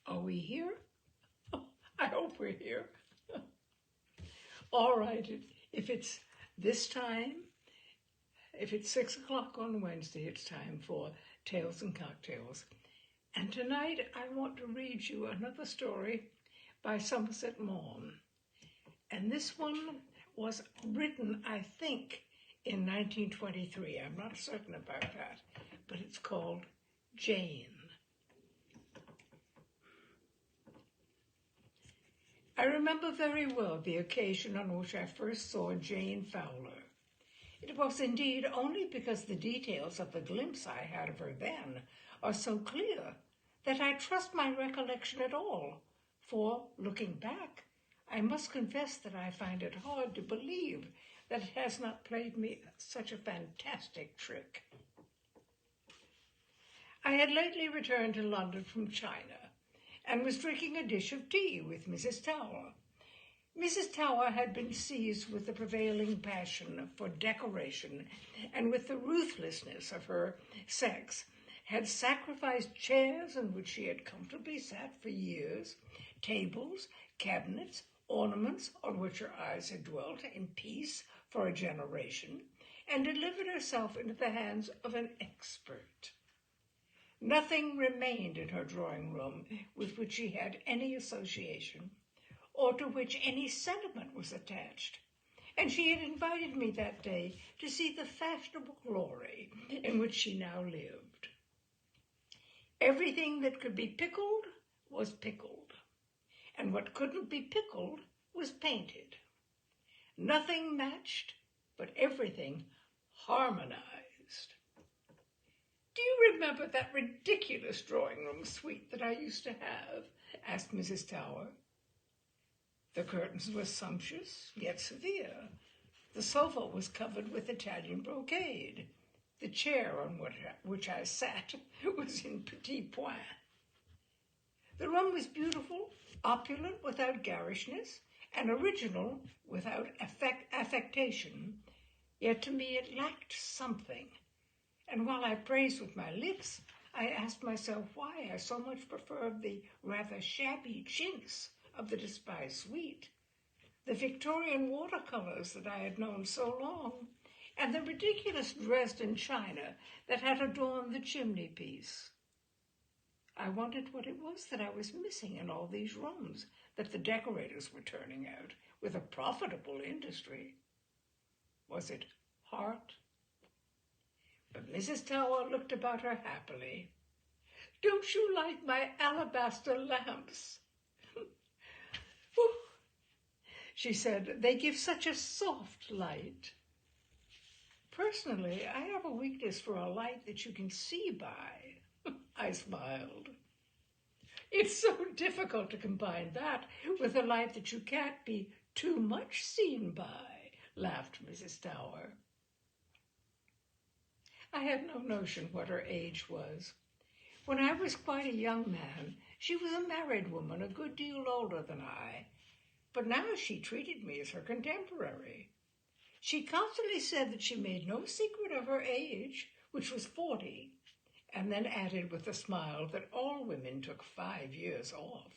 Are we here? I hope we're here. All right, if it's this time, if it's 6 o'clock on Wednesday, it's time for Tales and Cocktails. And tonight I want to read you another story by Somerset Maugham. And this one was written, I think, in 1923. I'm not certain about that, but it's called Jane. I remember very well the occasion on which I first saw Jane Fowler. It was indeed only because the details of the glimpse I had of her then are so clear that I trust my recollection at all, for, looking back, I must confess that I find it hard to believe that it has not played me such a fantastic trick. I had lately returned to London from China, and was drinking a dish of tea with Mrs. Tower. Mrs. Tower had been seized with the prevailing passion for decoration, and with the ruthlessness of her sex, had sacrificed chairs in which she had comfortably sat for years, tables, cabinets, ornaments on which her eyes had dwelt in peace for a generation, and delivered herself into the hands of an expert. Nothing remained in her drawing-room with which she had any association, or to which any sentiment was attached, and she had invited me that day to see the fashionable glory in which she now lived. Everything that could be pickled was pickled, and what couldn't be pickled was painted. Nothing matched, but everything harmonized. "Do you remember that ridiculous drawing-room suite that I used to have?" asked Mrs. Tower. The curtains were sumptuous, yet severe. The sofa was covered with Italian brocade. The chair on which I sat was in petit point. The room was beautiful, opulent without garishness, and original without affectation, yet to me it lacked something. And while I praised with my lips, I asked myself why I so much preferred the rather shabby chintz of the despised suite, the Victorian watercolors that I had known so long, and the ridiculous Dresden china that had adorned the chimney-piece. I wondered what it was that I was missing in all these rooms that the decorators were turning out with a profitable industry. Was it heart? But Mrs. Tower looked about her happily. "Don't you like my alabaster lamps?" She said, "They give such a soft light." "Personally, I have a weakness for a light that you can see by." I smiled. "It's so difficult to combine that with a light that you can't be too much seen by," laughed Mrs. Tower. I had no notion what her age was. When I was quite a young man, she was a married woman a good deal older than I, but now she treated me as her contemporary. She constantly said that she made no secret of her age, which was 40, and then added with a smile that all women took 5 years off.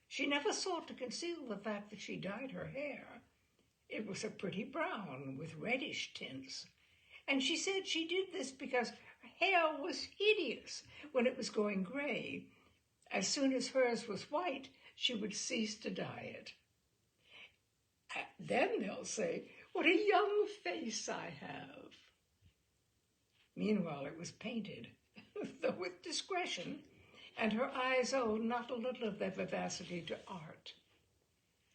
She never sought to conceal the fact that she dyed her hair. It was a pretty brown with reddish tints, and she said she did this because her hair was hideous when it was going gray. As soon as hers was white, she would cease to dye it. Then they'll say, "What a young face I have." Meanwhile, it was painted, though with discretion, and her eyes owed not a little of their vivacity to art.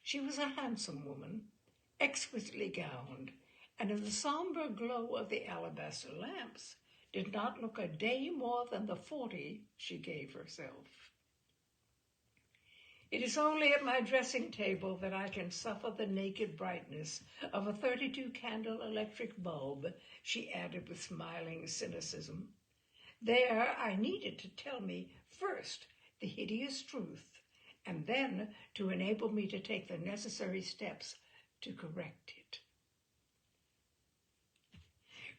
She was a handsome woman, exquisitely gowned, and in the somber glow of the alabaster lamps did not look a day more than the 40 she gave herself. It is only at my dressing table that I can suffer the naked brightness of a 32-candle electric bulb, she added with smiling cynicism. There I needed to tell me first the hideous truth, and then to enable me to take the necessary steps to correct it.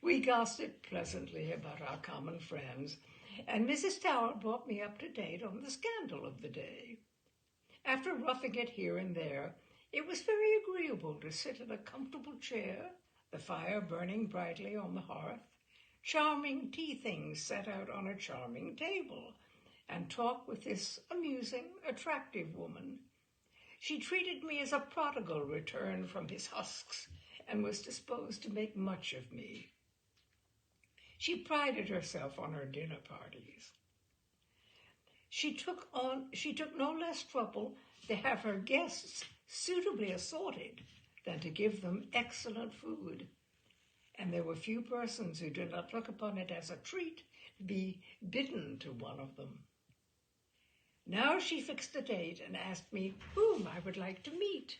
We gossiped pleasantly about our common friends, and Mrs. Tower brought me up to date on the scandal of the day. After roughing it here and there, it was very agreeable to sit in a comfortable chair, the fire burning brightly on the hearth, charming tea things set out on a charming table, and talk with this amusing, attractive woman. She treated me as a prodigal returned from his husks and was disposed to make much of me. She prided herself on her dinner parties. She took no less trouble to have her guests suitably assorted than to give them excellent food, and there were few persons who did not look upon it as a treat to be bidden to one of them. Now she fixed a date and asked me whom I would like to meet.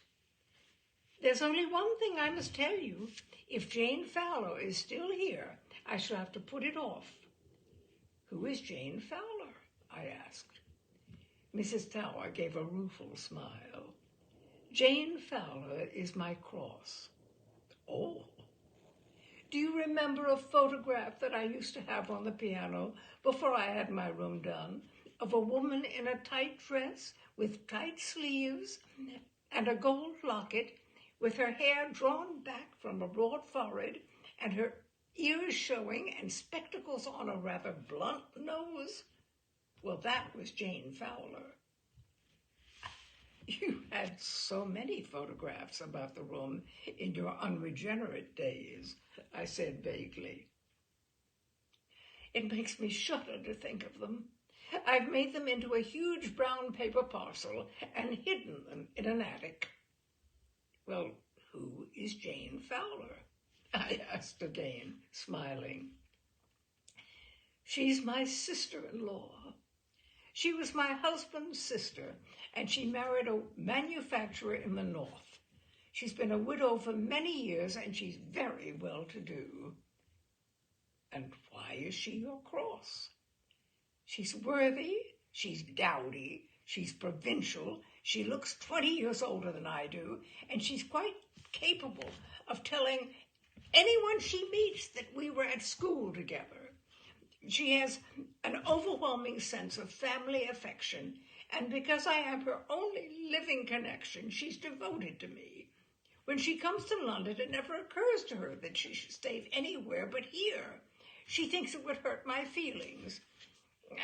There's only one thing I must tell you. If Jane Fowler is still here, I shall have to put it off. Who is Jane Fowler? I asked. Mrs. Tower gave a rueful smile. Jane Fowler is my cross. Oh. Do you remember a photograph that I used to have on the piano before I had my room done, of a woman in a tight dress with tight sleeves and a gold locket, with her hair drawn back from a broad forehead and her ears showing and spectacles on a rather blunt nose? Well, that was Jane Fowler. You had so many photographs about the room in your unregenerate days, I said vaguely. It makes me shudder to think of them. I've made them into a huge brown paper parcel and hidden them in an attic. Well, who is Jane Fowler? I asked again, smiling. She's my sister-in-law. She was my husband's sister, and she married a manufacturer in the north. She's been a widow for many years, and she's very well-to-do. And why is she your cross? She's worthy, she's dowdy, she's provincial, she looks 20 years older than I do, and she's quite capable of telling anyone she meets that we were at school together. She has an overwhelming sense of family affection, and because I am her only living connection, she's devoted to me. When she comes to London, it never occurs to her that she should stay anywhere but here. She thinks it would hurt my feelings,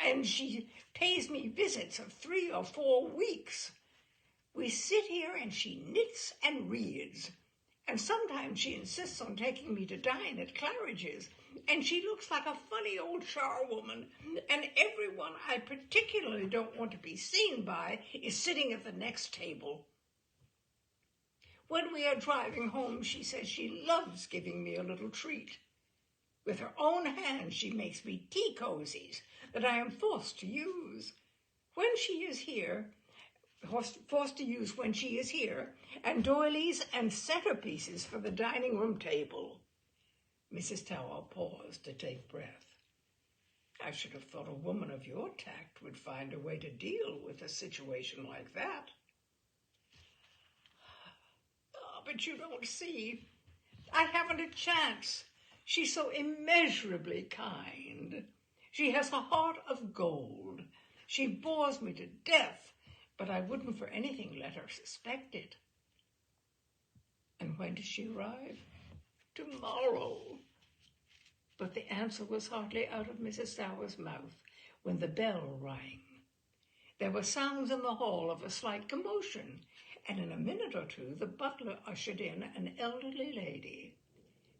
and she pays me visits of 3 or 4 weeks. We sit here and she knits and reads, and sometimes she insists on taking me to dine at Claridge's, and she looks like a funny old charwoman, and everyone I particularly don't want to be seen by is sitting at the next table. When we are driving home, she says she loves giving me a little treat. With her own hands, she makes me tea cozies that I am forced to use when she is here, and doilies and centerpieces for the dining room table. Mrs. Tower paused to take breath. I should have thought a woman of your tact would find a way to deal with a situation like that. Oh, but you don't see. I haven't a chance. She's so immeasurably kind. She has a heart of gold. She bores me to death, but I wouldn't for anything let her suspect it. And when does she arrive? Tomorrow. But the answer was hardly out of Mrs. Tower's mouth when the bell rang. There were sounds in the hall of a slight commotion, and in a minute or two the butler ushered in an elderly lady.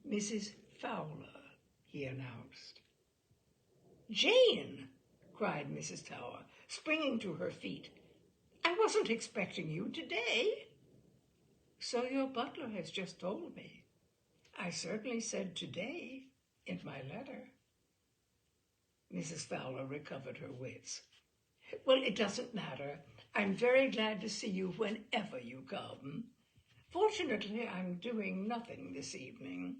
Mrs. Fowler, he announced. Jane, cried Mrs. Tower, springing to her feet. I wasn't expecting you today. So your butler has just told me. I certainly said today in my letter. Mrs. Fowler recovered her wits. Well, it doesn't matter. I'm very glad to see you whenever you come. Fortunately, I'm doing nothing this evening.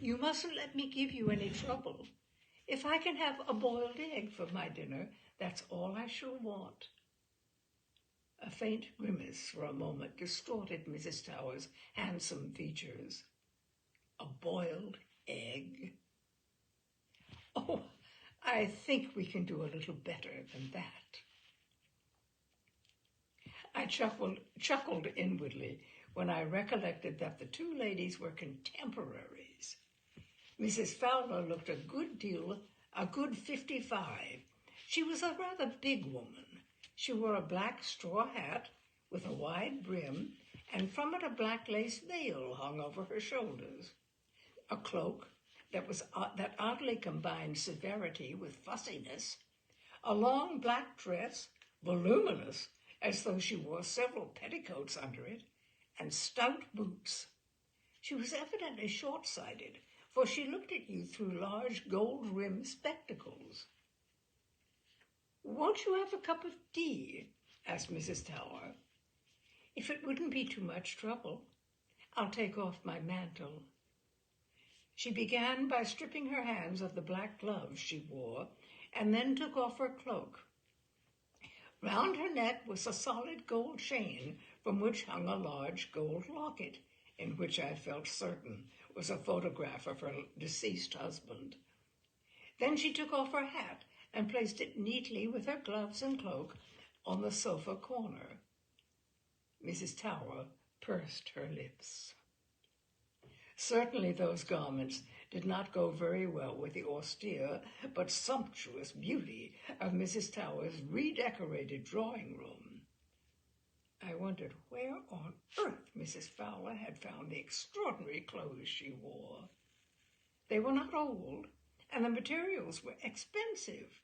You mustn't let me give you any trouble. If I can have a boiled egg for my dinner, that's all I shall want. A faint grimace for a moment distorted Mrs. Tower's handsome features. A boiled egg. Oh, I think we can do a little better than that. I chuckled inwardly when I recollected that the two ladies were contemporaries. Mrs. Fowler looked a good 55. She was a rather big woman. She wore a black straw hat with a wide brim, and from it a black lace veil hung over her shoulders. A cloak that oddly combined severity with fussiness, a long black dress, voluminous, as though she wore several petticoats under it, and stout boots. She was evidently short-sighted, for she looked at you through large gold-rimmed spectacles. "Won't you have a cup of tea?" asked Mrs. Tower. "If it wouldn't be too much trouble, I'll take off my mantle." She began by stripping her hands of the black gloves she wore, and then took off her cloak. Round her neck was a solid gold chain from which hung a large gold locket, in which I felt certain was a photograph of her deceased husband. Then she took off her hat and placed it neatly with her gloves and cloak on the sofa corner. Mrs. Tower pursed her lips. Certainly those garments did not go very well with the austere but sumptuous beauty of Mrs. Tower's redecorated drawing room. I wondered where on earth Mrs. Fowler had found the extraordinary clothes she wore. They were not old, and the materials were expensive.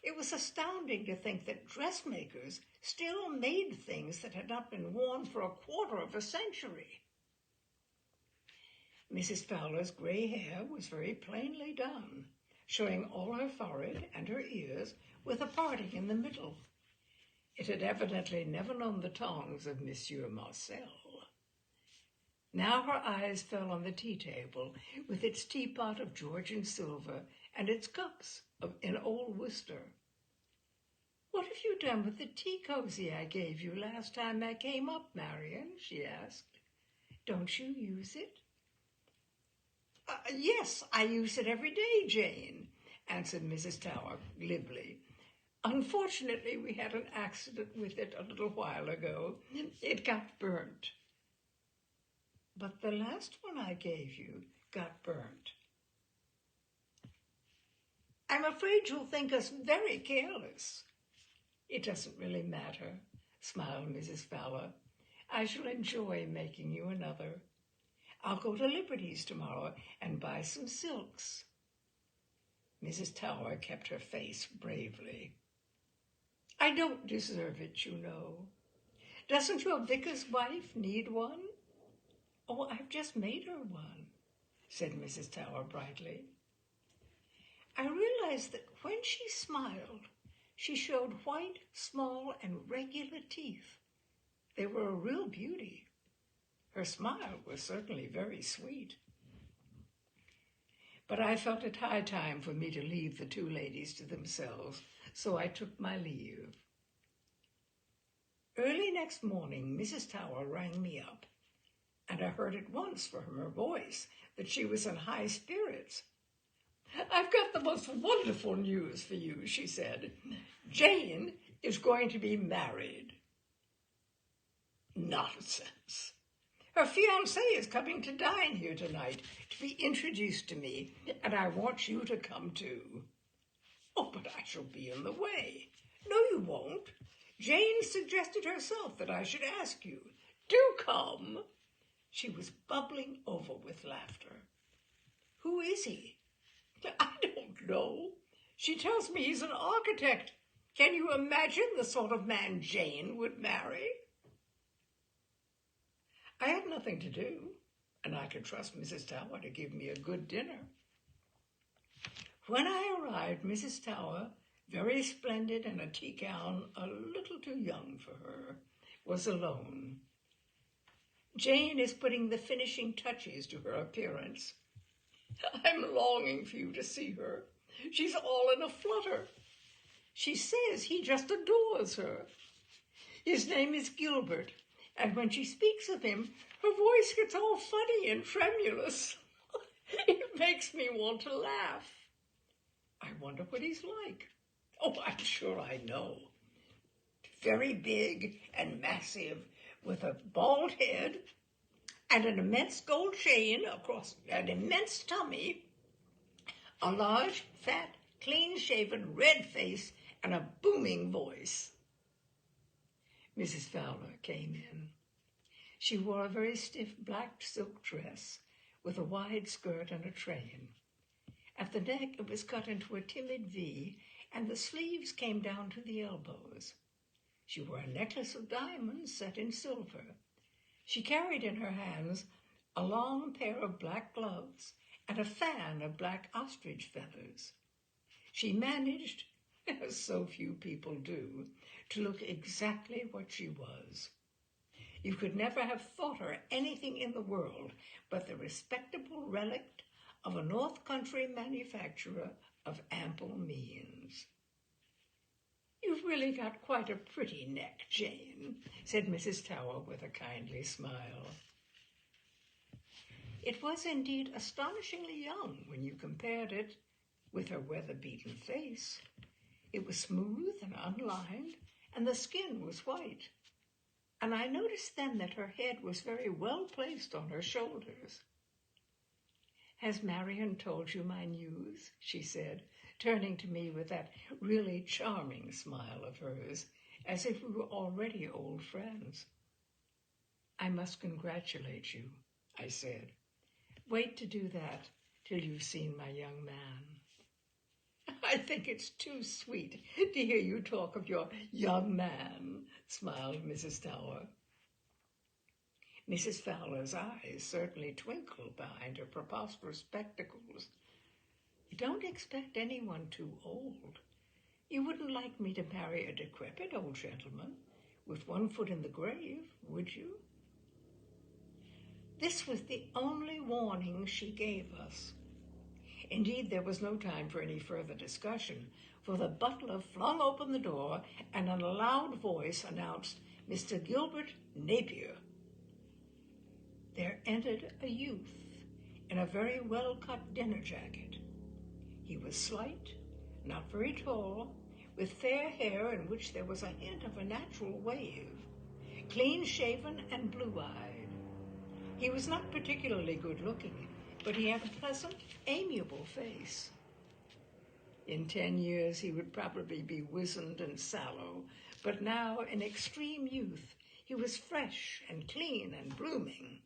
It was astounding to think that dressmakers still made things that had not been worn for a quarter of a century. Mrs. Fowler's gray hair was very plainly done, showing all her forehead and her ears with a parting in the middle. It had evidently never known the tongs of Monsieur Marcel. Now her eyes fell on the tea-table with its teapot of Georgian silver and its cups in old Worcester. "What have you done with the tea cozy I gave you last time I came up, Marion?" she asked. "Don't you use it?" "Yes, I use it every day, Jane," answered Mrs. Tower glibly. "Unfortunately, we had an accident with it a little while ago. It got burnt." "But the last one I gave you got burnt." "I'm afraid you'll think us very careless." "It doesn't really matter," smiled Mrs. Fowler. "I shall enjoy making you another. I'll go to Liberty's tomorrow and buy some silks." Mrs. Tower kept her face bravely. "I don't deserve it, you know. Doesn't your vicar's wife need one?" "Oh, I've just made her one," said Mrs. Tower brightly. I realized that when she smiled, she showed white, small, and regular teeth. They were a real beauty. Her smile was certainly very sweet. But I felt it high time for me to leave the two ladies to themselves, so I took my leave. Early next morning, Mrs. Tower rang me up, and I heard at once from her voice that she was in high spirits. "I've got the most wonderful news for you," she said. "Jane is going to be married." "Nonsense." "Her fiancé is coming to dine here tonight to be introduced to me, and I want you to come too." "Oh, but I shall be in the way." "No, you won't. Jane suggested herself that I should ask you. Do come." She was bubbling over with laughter. "Who is he?" "I don't know. She tells me he's an architect. Can you imagine the sort of man Jane would marry?" I had nothing to do, and I could trust Mrs. Tower to give me a good dinner. When I arrived, Mrs. Tower, very splendid in a tea gown a little too young for her, was alone. Jane is putting the finishing touches to her appearance. "I'm longing for you to see her. She's all in a flutter. She says he just adores her. His name is Gilbert, and when she speaks of him, her voice gets all funny and tremulous. It makes me want to laugh. I wonder what he's like. Oh, I'm sure I know. Very big and massive, with a bald head and an immense gold chain across an immense tummy, a large, fat, clean-shaven, red face, and a booming voice. Mrs. Fowler came in. She wore a very stiff black silk dress with a wide skirt and a train. At the neck it was cut into a timid V, and the sleeves came down to the elbows. She wore a necklace of diamonds set in silver. She carried in her hands a long pair of black gloves and a fan of black ostrich feathers. She managed, as so few people do, to look exactly what she was. You could never have thought her anything in the world but the respectable relict of a North Country manufacturer of ample means. "You've really got quite a pretty neck, Jane," said Mrs. Tower with a kindly smile. It was indeed astonishingly young when you compared it with her weather-beaten face. It was smooth and unlined, and the skin was white. And I noticed then that her head was very well placed on her shoulders. "Has Marion told you my news?" she said, turning to me with that really charming smile of hers, as if we were already old friends. "I must congratulate you," I said. "Wait to do that till you've seen my young man." "I think it's too sweet to hear you talk of your young man," smiled Mrs. Tower. Mrs. Fowler's eyes certainly twinkled behind her preposterous spectacles. "Don't expect anyone too old. You wouldn't like me to marry a decrepit old gentleman with one foot in the grave, would you?" This was the only warning she gave us. Indeed, there was no time for any further discussion, for the butler flung open the door and in a loud voice announced Mr. Gilbert Napier. There entered a youth in a very well-cut dinner jacket. He was slight, not very tall, with fair hair in which there was a hint of a natural wave, clean-shaven and blue-eyed. He was not particularly good-looking, but he had a pleasant, amiable face. In 10 years he would probably be wizened and sallow, but now, in extreme youth, he was fresh and clean and blooming.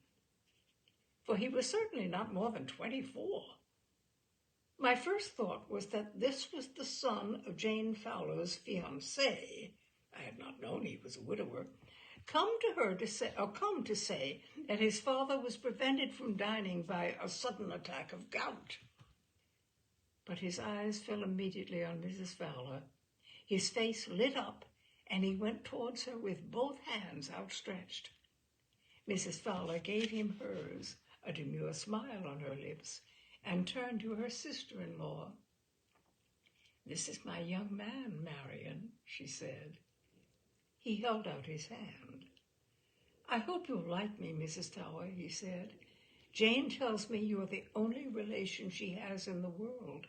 For he was certainly not more than 24. My first thought was that this was the son of Jane Fowler's fiancé. I had not known he was a widower. Come to say that his father was prevented from dining by a sudden attack of gout. But his eyes fell immediately on Mrs. Fowler. His face lit up, and he went towards her with both hands outstretched. Mrs. Fowler gave him hers, a demure smile on her lips, and turned to her sister-in-law. "This is my young man, Marion," she said. He held out his hand. "I hope you'll like me, Mrs. Tower," he said. "Jane tells me you're the only relation she has in the world."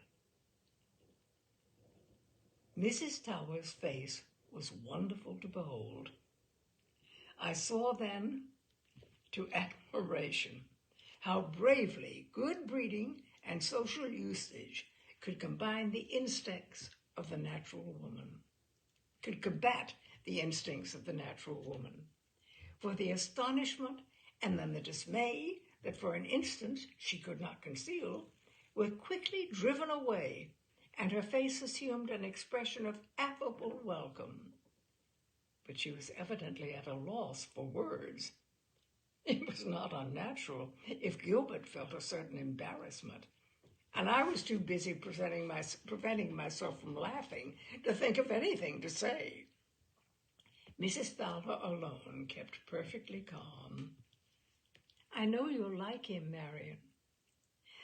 Mrs. Tower's face was wonderful to behold. I saw then, to admiration, how bravely good breeding and social usage could combine the instincts of the natural woman, could combat the instincts of the natural woman. For the astonishment and then the dismay that for an instant she could not conceal were quickly driven away, and her face assumed an expression of affable welcome. But she was evidently at a loss for words. It was not unnatural if Gilbert felt a certain embarrassment, and I was too busy preventing myself from laughing to think of anything to say. Mrs. Fowler alone kept perfectly calm. "I know you'll like him, Marion.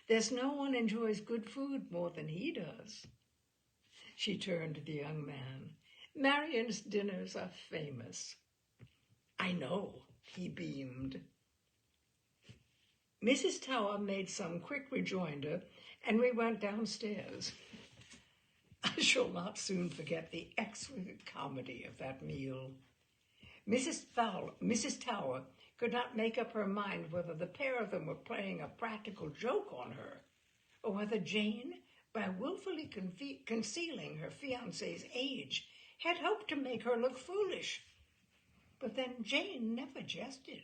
There's no one enjoys good food more than he does." She turned to the young man. "Marion's dinners are famous." "I know," he beamed. Mrs. Tower made some quick rejoinder, and we went downstairs. I shall not soon forget the exquisite comedy of that meal. Mrs. Tower could not make up her mind whether the pair of them were playing a practical joke on her, or whether Jane, by willfully concealing her fiancé's age, had hoped to make her look foolish. But then Jane never jested,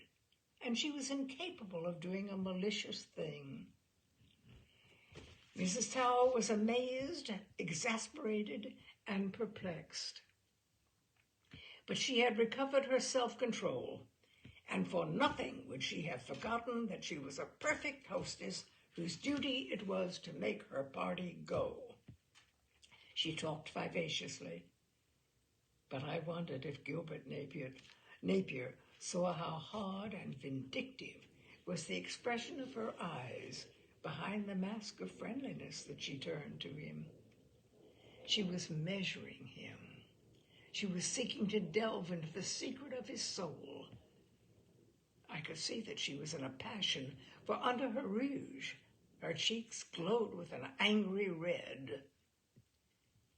and she was incapable of doing a malicious thing. Mrs. Tower was amazed, exasperated, and perplexed. But she had recovered her self-control, and for nothing would she have forgotten that she was a perfect hostess whose duty it was to make her party go. She talked vivaciously, but I wondered if Gilbert Napier saw how hard and vindictive was the expression of her eyes behind the mask of friendliness that she turned to him. She was measuring him. She was seeking to delve into the secret of his soul. I could see that she was in a passion, for under her rouge, her cheeks glowed with an angry red.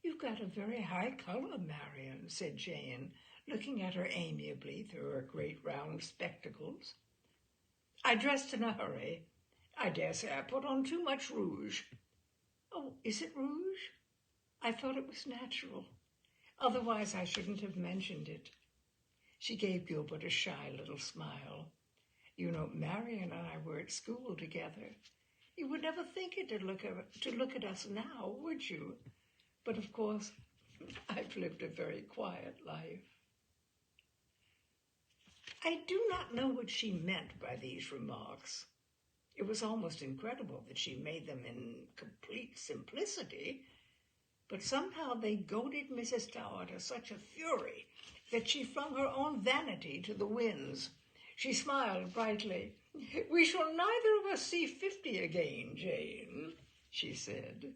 "You've got a very high color, Marian," said Jane, looking at her amiably through her great round spectacles. "I dressed in a hurry. I dare say I put on too much rouge." "Oh, is it rouge? I thought it was natural. Otherwise I shouldn't have mentioned it." She gave Gilbert a shy little smile. "You know, Marian and I were at school together. You would never think it to look at us now, would you? But of course, I've lived a very quiet life." I do not know what she meant by these remarks. It was almost incredible that she made them in complete simplicity, but somehow they goaded Mrs. Tower to such a fury that she flung her own vanity to the winds. She smiled brightly. "We shall neither of us see 50 again, Jane," she said.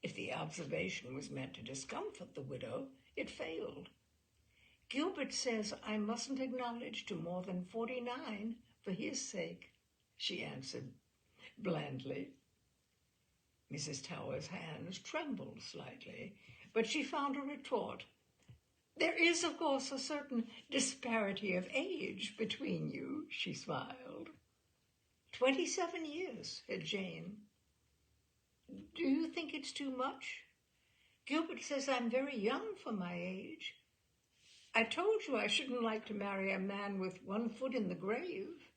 If the observation was meant to discomfort the widow, it failed. "Gilbert says I mustn't acknowledge to more than 49 for his sake," she answered blandly. Mrs. Tower's hands trembled slightly, but she found a retort. "There is, of course, a certain disparity of age between you," she smiled. 27 years, said Jane. "Do you think it's too much? Gilbert says I'm very young for my age. I told you I shouldn't like to marry a man with one foot in the grave."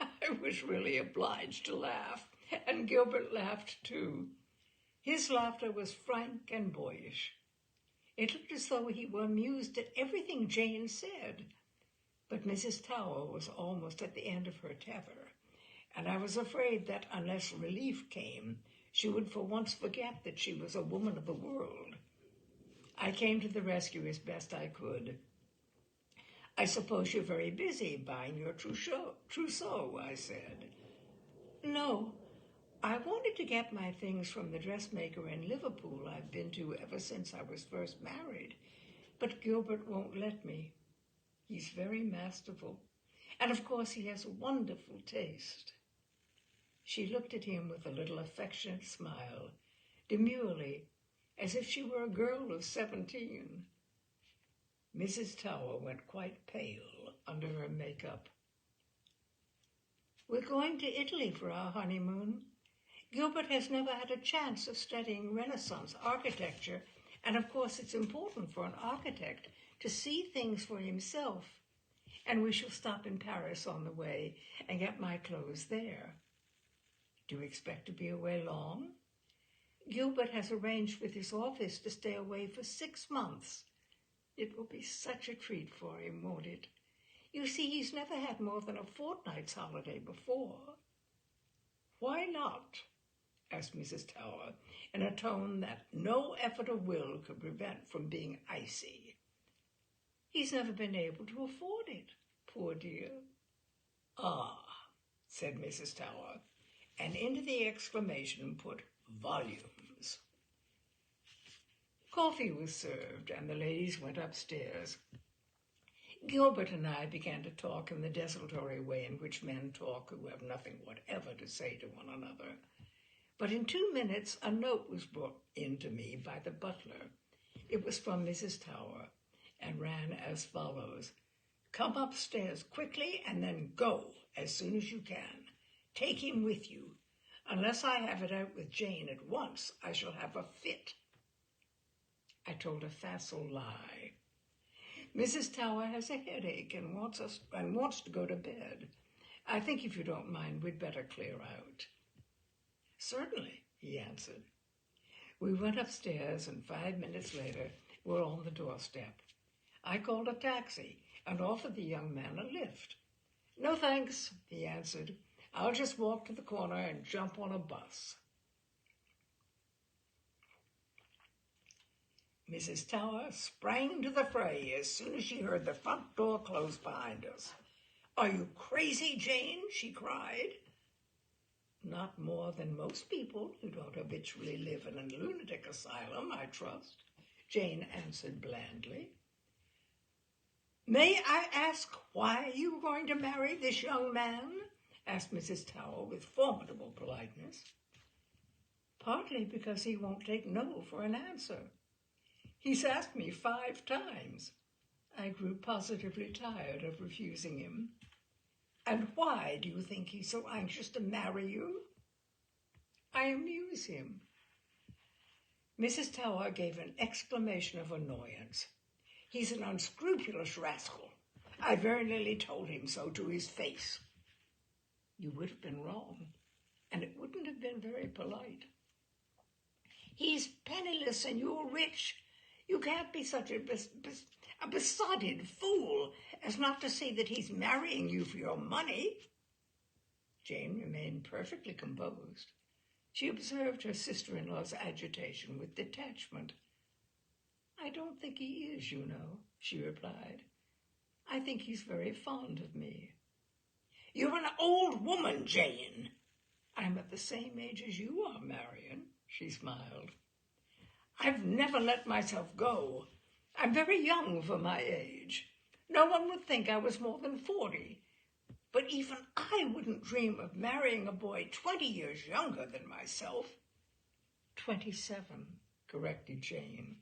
I was really obliged to laugh, and Gilbert laughed too. His laughter was frank and boyish. It looked as though he were amused at everything Jane said, but Mrs. Tower was almost at the end of her tether, and I was afraid that unless relief came, she would for once forget that she was a woman of the world. I came to the rescue as best I could. "I suppose you're very busy buying your trousseau," I said. "No, I wanted to get my things from the dressmaker in Liverpool I've been to ever since I was first married, but Gilbert won't let me. He's very masterful, and of course he has wonderful taste." She looked at him with a little affectionate smile, demurely, as if she were a girl of 17. Mrs. Tower went quite pale under her makeup. "We're going to Italy for our honeymoon. Gilbert has never had a chance of studying Renaissance architecture, and of course it's important for an architect to see things for himself, and we shall stop in Paris on the way and get my clothes there." "Do you expect to be away long?" "Gilbert has arranged with his office to stay away for 6 months. It will be such a treat for him, won't it? You see, he's never had more than a fortnight's holiday before." "Why not?" asked Mrs. Tower, in a tone that no effort of will could prevent from being icy. "He's never been able to afford it, poor dear." "Ah," said Mrs. Tower, and into the exclamation put volumes. Coffee was served, and the ladies went upstairs. Gilbert and I began to talk in the desultory way in which men talk who have nothing whatever to say to one another. But in 2 minutes, a note was brought in to me by the butler. It was from Mrs. Tower and ran as follows. Come upstairs quickly and then go as soon as you can. Take him with you. Unless I have it out with Jane at once, I shall have a fit. I told a facile lie. Mrs. Tower has a headache and wants to go to bed. I think if you don't mind, we'd better clear out. Certainly, he answered. We went upstairs, and 5 minutes later were on the doorstep. I called a taxi and offered the young man a lift. No thanks, he answered. I'll just walk to the corner and jump on a bus. Mrs. Tower sprang to the fray as soon as she heard the front door close behind us. Are you crazy, Jane? She cried. Not more than most people who don't habitually live in a lunatic asylum, I trust, Jane answered blandly. May I ask why you were going to marry this young man? Asked Mrs. Tower with formidable politeness. Partly because he won't take no for an answer. He's asked me 5 times. I grew positively tired of refusing him. And why do you think he's so anxious to marry you? I amuse him. Mrs. Tower gave an exclamation of annoyance. He's an unscrupulous rascal. I very nearly told him so to his face. You would have been wrong, and it wouldn't have been very polite. He's penniless and you're rich. You can't be such a besotted fool as not to see that he's marrying you for your money. Jane remained perfectly composed. She observed her sister-in-law's agitation with detachment. I don't think he is, you know, she replied. I think he's very fond of me. You're an old woman, Jane. I'm at the same age as you are, Marion, she smiled. I've never let myself go. I'm very young for my age. No one would think I was more than 40. But even I wouldn't dream of marrying a boy 20 years younger than myself. 27, corrected Jane.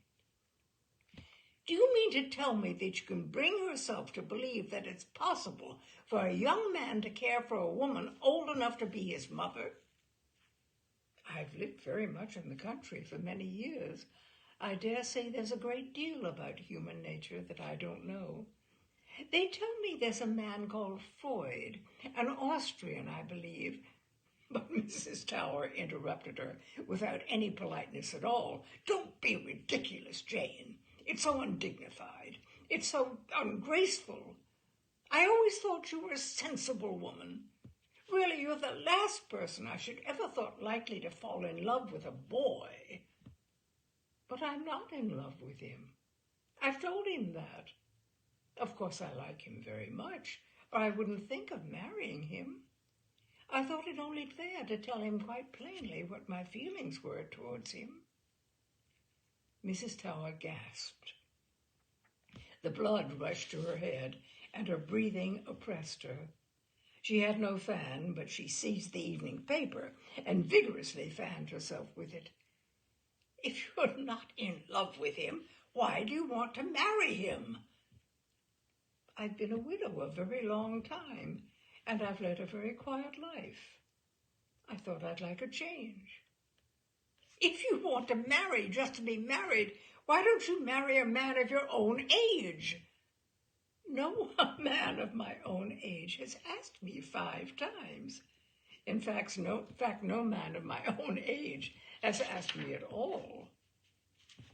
Do you mean to tell me that you can bring yourself to believe that it's possible for a young man to care for a woman old enough to be his mother? I've lived very much in the country for many years. I dare say there's a great deal about human nature that I don't know. They tell me there's a man called Freud, an Austrian, I believe. But Mrs. Tower interrupted her without any politeness at all. Don't be ridiculous, Jane. It's so undignified. It's so ungraceful. I always thought you were a sensible woman. Really, you're the last person I should ever thought likely to fall in love with a boy. But I'm not in love with him. I've told him that. Of course, I like him very much, or I wouldn't think of marrying him. I thought it only fair to tell him quite plainly what my feelings were towards him. Mrs. Tower gasped. The blood rushed to her head, and her breathing oppressed her. She had no fan, but she seized the evening paper and vigorously fanned herself with it. If you're not in love with him, why do you want to marry him? I've been a widow a very long time, and I've led a very quiet life. I thought I'd like a change. If you want to marry just to be married, why don't you marry a man of your own age? No man of my own age has asked me 5 times. In fact, no man of my own age has asked me at all.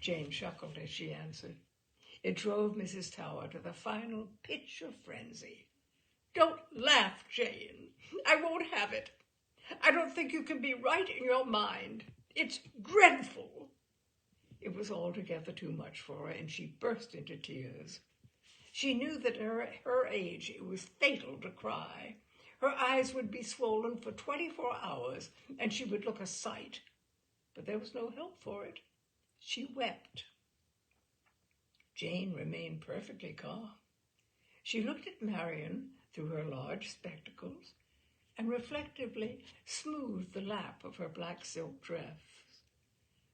Jane chuckled as she answered. It drove Mrs. Tower to the final pitch of frenzy. Don't laugh, Jane. I won't have it. I don't think you can be right in your mind. It's dreadful. It was altogether too much for her, and she burst into tears. She knew that at her age it was fatal to cry. Her eyes would be swollen for 24 hours, and she would look a sight. But there was no help for it. She wept. Jane remained perfectly calm. She looked at Marion through her large spectacles and reflectively smoothed the lap of her black silk dress.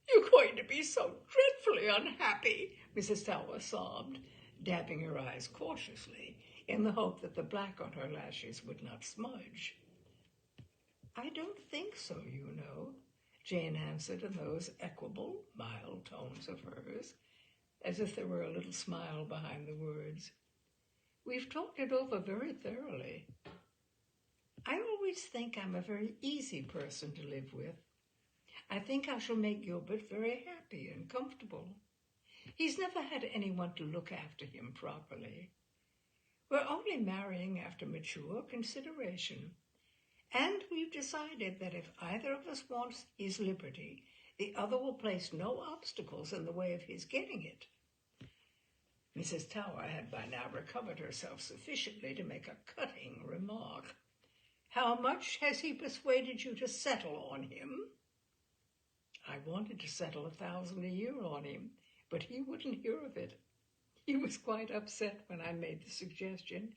"You're going to be so dreadfully unhappy," Mrs. Tower sobbed, dabbing her eyes cautiously in the hope that the black on her lashes would not smudge. "I don't think so, you know," Jane answered in those equable, mild tones of hers, as if there were a little smile behind the words. "We've talked it over very thoroughly. I always think I'm a very easy person to live with. I think I shall make Gilbert very happy and comfortable. He's never had anyone to look after him properly. We're only marrying after mature consideration, and we've decided that if either of us wants his liberty, the other will place no obstacles in the way of his getting it." Mrs. Tower had by now recovered herself sufficiently to make a cutting remark. "How much has he persuaded you to settle on him?" "I wanted to settle 1,000 a year on him, but he wouldn't hear of it. He was quite upset when I made the suggestion.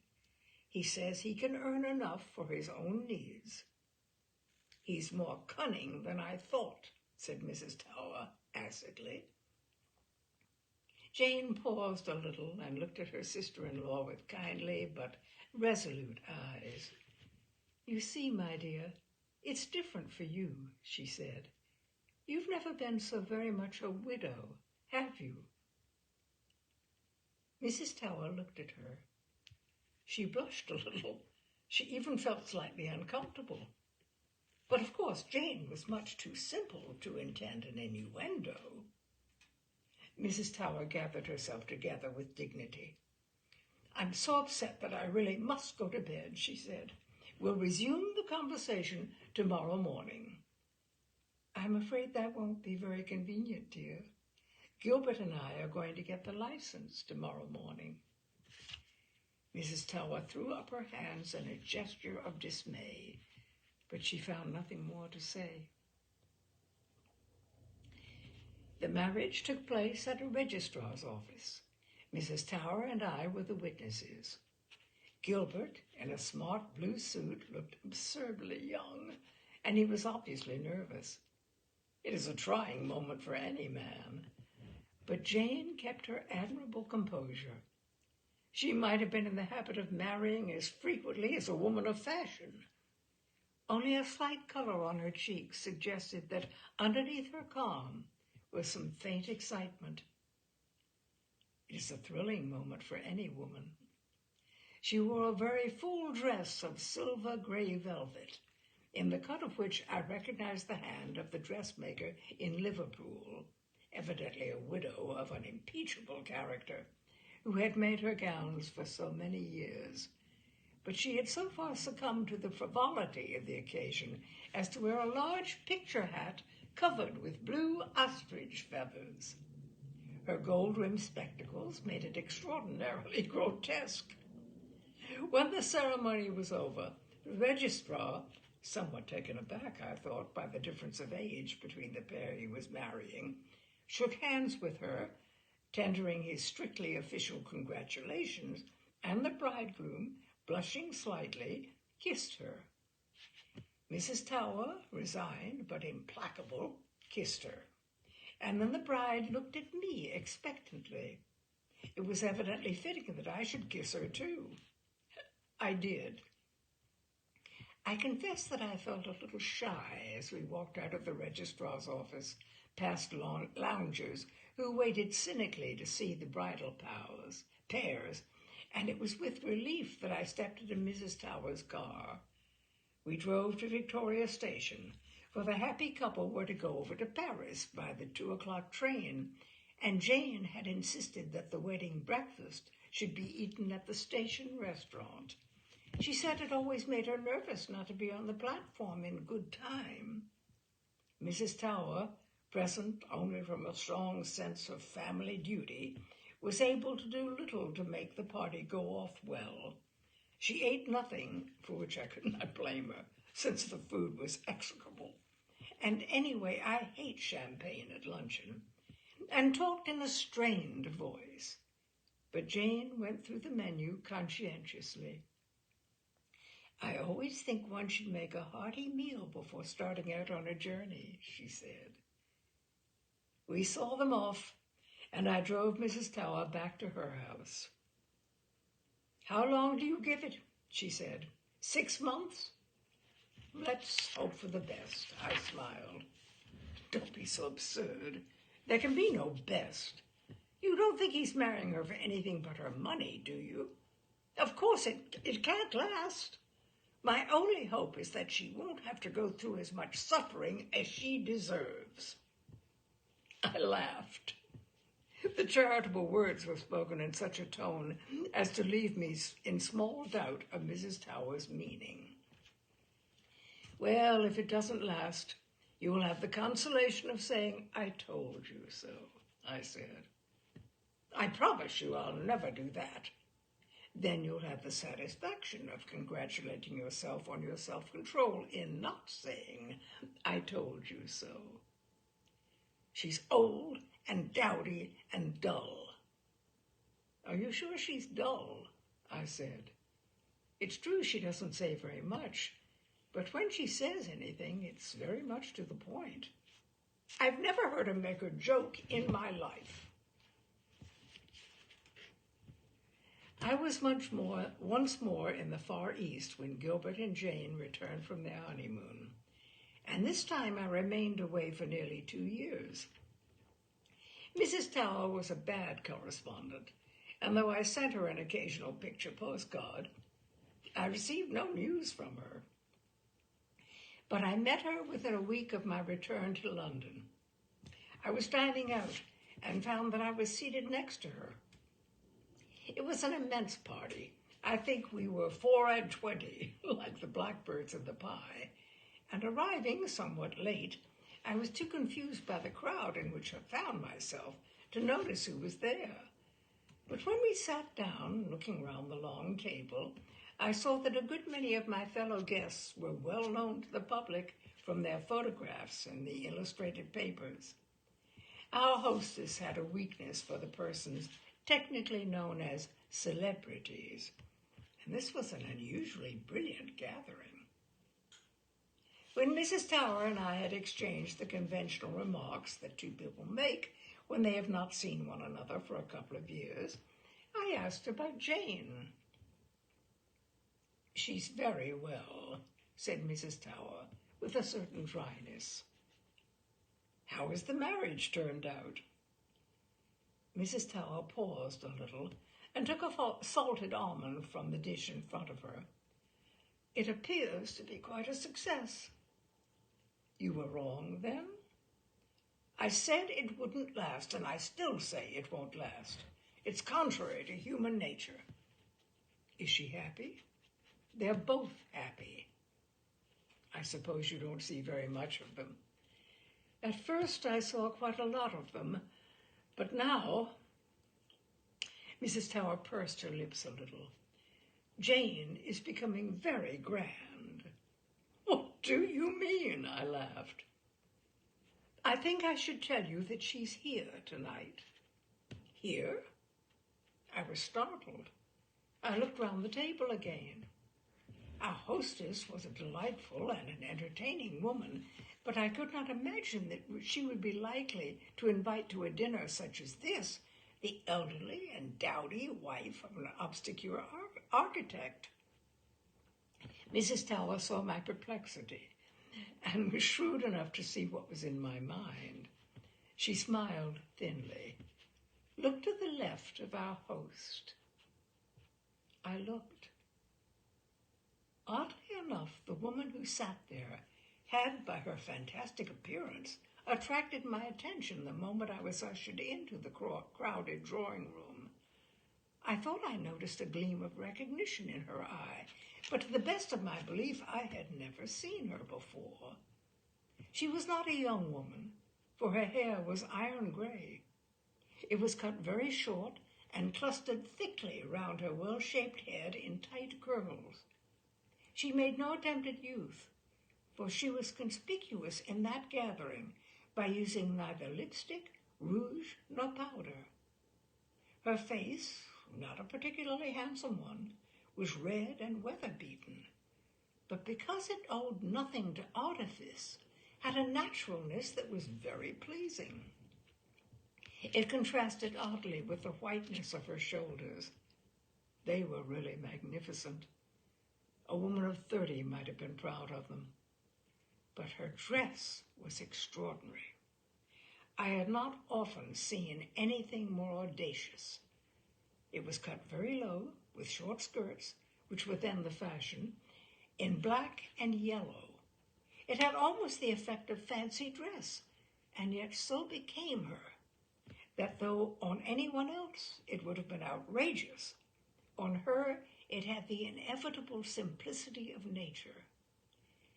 He says he can earn enough for his own needs." "He's more cunning than I thought," said Mrs. Tower acidly. Jane paused a little and looked at her sister-in-law with kindly but resolute eyes. "You see, my dear, it's different for you," she said. "You've never been so very much a widow, have you?" Mrs. Tower looked at her. She blushed a little. She even felt slightly uncomfortable. But of course Jane was much too simple to intend an innuendo. Mrs. Tower gathered herself together with dignity. "I'm so upset that I really must go to bed," she said. "We'll resume the conversation tomorrow morning." "I'm afraid that won't be very convenient, dear. Gilbert and I are going to get the license tomorrow morning." Mrs. Tower threw up her hands in a gesture of dismay, but she found nothing more to say. The marriage took place at a registrar's office. Mrs. Tower and I were the witnesses. Gilbert, in a smart blue suit, looked absurdly young, and he was obviously nervous. It is a trying moment for any man. But Jane kept her admirable composure. She might have been in the habit of marrying as frequently as a woman of fashion. Only a slight color on her cheeks suggested that underneath her calm was some faint excitement. It is a thrilling moment for any woman. She wore a very full dress of silver gray velvet, in the cut of which I recognized the hand of the dressmaker in Liverpool, evidently a widow of an impeachable character, who had made her gowns for so many years. But she had so far succumbed to the frivolity of the occasion as to wear a large picture hat covered with blue ostrich feathers. Her gold-rimmed spectacles made it extraordinarily grotesque. When the ceremony was over, the registrar, somewhat taken aback, I thought, by the difference of age between the pair he was marrying, shook hands with her, tendering his strictly official congratulations, and the bridegroom, blushing slightly, kissed her. Mrs. Tower, resigned but implacable, kissed her, and then the bride looked at me expectantly. It was evidently fitting that I should kiss her too. I did. I confess that I felt a little shy as we walked out of the registrar's office, past loungers who waited cynically to see the bridal pairs, and it was with relief that I stepped into Mrs. Tower's car. We drove to Victoria Station, for the happy couple were to go over to Paris by the 2:00 train, and Jane had insisted that the wedding breakfast should be eaten at the station restaurant. She said it always made her nervous not to be on the platform in good time. Mrs. Tower, present only from a strong sense of family duty, was able to do little to make the party go off well. She ate nothing, for which I could not blame her, since the food was execrable. And anyway, I hate champagne at luncheon, and talked in a strained voice. But Jane went through the menu conscientiously. "I always think one should make a hearty meal before starting out on a journey," she said. We saw them off, and I drove Mrs. Tower back to her house. "How long do you give it?" she said. 6 months? "Let's hope for the best," I smiled. "Don't be so absurd. There can be no best. You don't think he's marrying her for anything but her money, do you? Of course it can't last. My only hope is that she won't have to go through as much suffering as she deserves." I laughed. The charitable words were spoken in such a tone as to leave me in small doubt of Mrs. Tower's meaning. "Well, if it doesn't last, you will have the consolation of saying, 'I told you so,'" I said. "I promise you I'll never do that." "Then you'll have the satisfaction of congratulating yourself on your self-control in not saying, 'I told you so.' She's old and dowdy and dull." "Are you sure she's dull?" I said. "It's true she doesn't say very much, but when she says anything, it's very much to the point. I've never heard her make a joke in my life." I was once more in the Far East when Gilbert and Jane returned from their honeymoon, and this time I remained away for nearly 2 years. Mrs. Tower was a bad correspondent, and though I sent her an occasional picture postcard, I received no news from her. But I met her within a week of my return to London. I was dining out and found that I was seated next to her. It was an immense party. I think we were 4 and 20, like the blackbirds of the pie, and arriving somewhat late, I was too confused by the crowd in which I found myself to notice who was there. But when we sat down, looking round the long table, I saw that a good many of my fellow guests were well known to the public from their photographs in the illustrated papers. Our hostess had a weakness for the persons technically known as celebrities, and this was an unusually brilliant gathering. When Mrs. Tower and I had exchanged the conventional remarks that two people make when they have not seen one another for a couple of years, I asked about Jane. "She's very well," said Mrs. Tower, with a certain dryness. "How has the marriage turned out?" Mrs. Tower paused a little and took a salted almond from the dish in front of her. "It appears to be quite a success." "You were wrong, then?" "I said it wouldn't last, and I still say it won't last. It's contrary to human nature." "Is she happy?" "They're both happy." "I suppose you don't see very much of them." "At first I saw quite a lot of them, but now—" Mrs. Tower pursed her lips a little. "Jane is becoming very grand." "What do you mean?" I laughed. "I think I should tell you that she's here tonight." "Here?" I was startled. I looked round the table again. Our hostess was a delightful and an entertaining woman, but I could not imagine that she would be likely to invite to a dinner such as this the elderly and dowdy wife of an obscure architect. Mrs. Tower saw my perplexity and was shrewd enough to see what was in my mind. She smiled thinly. "Look to the left of our host." I looked. Oddly enough, the woman who sat there had, by her fantastic appearance, attracted my attention the moment I was ushered into the crowded drawing room. I thought I noticed a gleam of recognition in her eye, but to the best of my belief, I had never seen her before. She was not a young woman, for her hair was iron gray. It was cut very short and clustered thickly round her well-shaped head in tight curls. She made no attempt at youth, for she was conspicuous in that gathering by using neither lipstick, rouge, nor powder. Her face not a particularly handsome one, was red and weather-beaten, but because it owed nothing to artifice, had a naturalness that was very pleasing. It contrasted oddly with the whiteness of her shoulders. They were really magnificent. A woman of 30 might have been proud of them. But her dress was extraordinary. I had not often seen anything more audacious. It was cut very low, with short skirts, which were then the fashion, in black and yellow. It had almost the effect of fancy dress, and yet so became her, that though on anyone else it would have been outrageous, on her it had the inevitable simplicity of nature.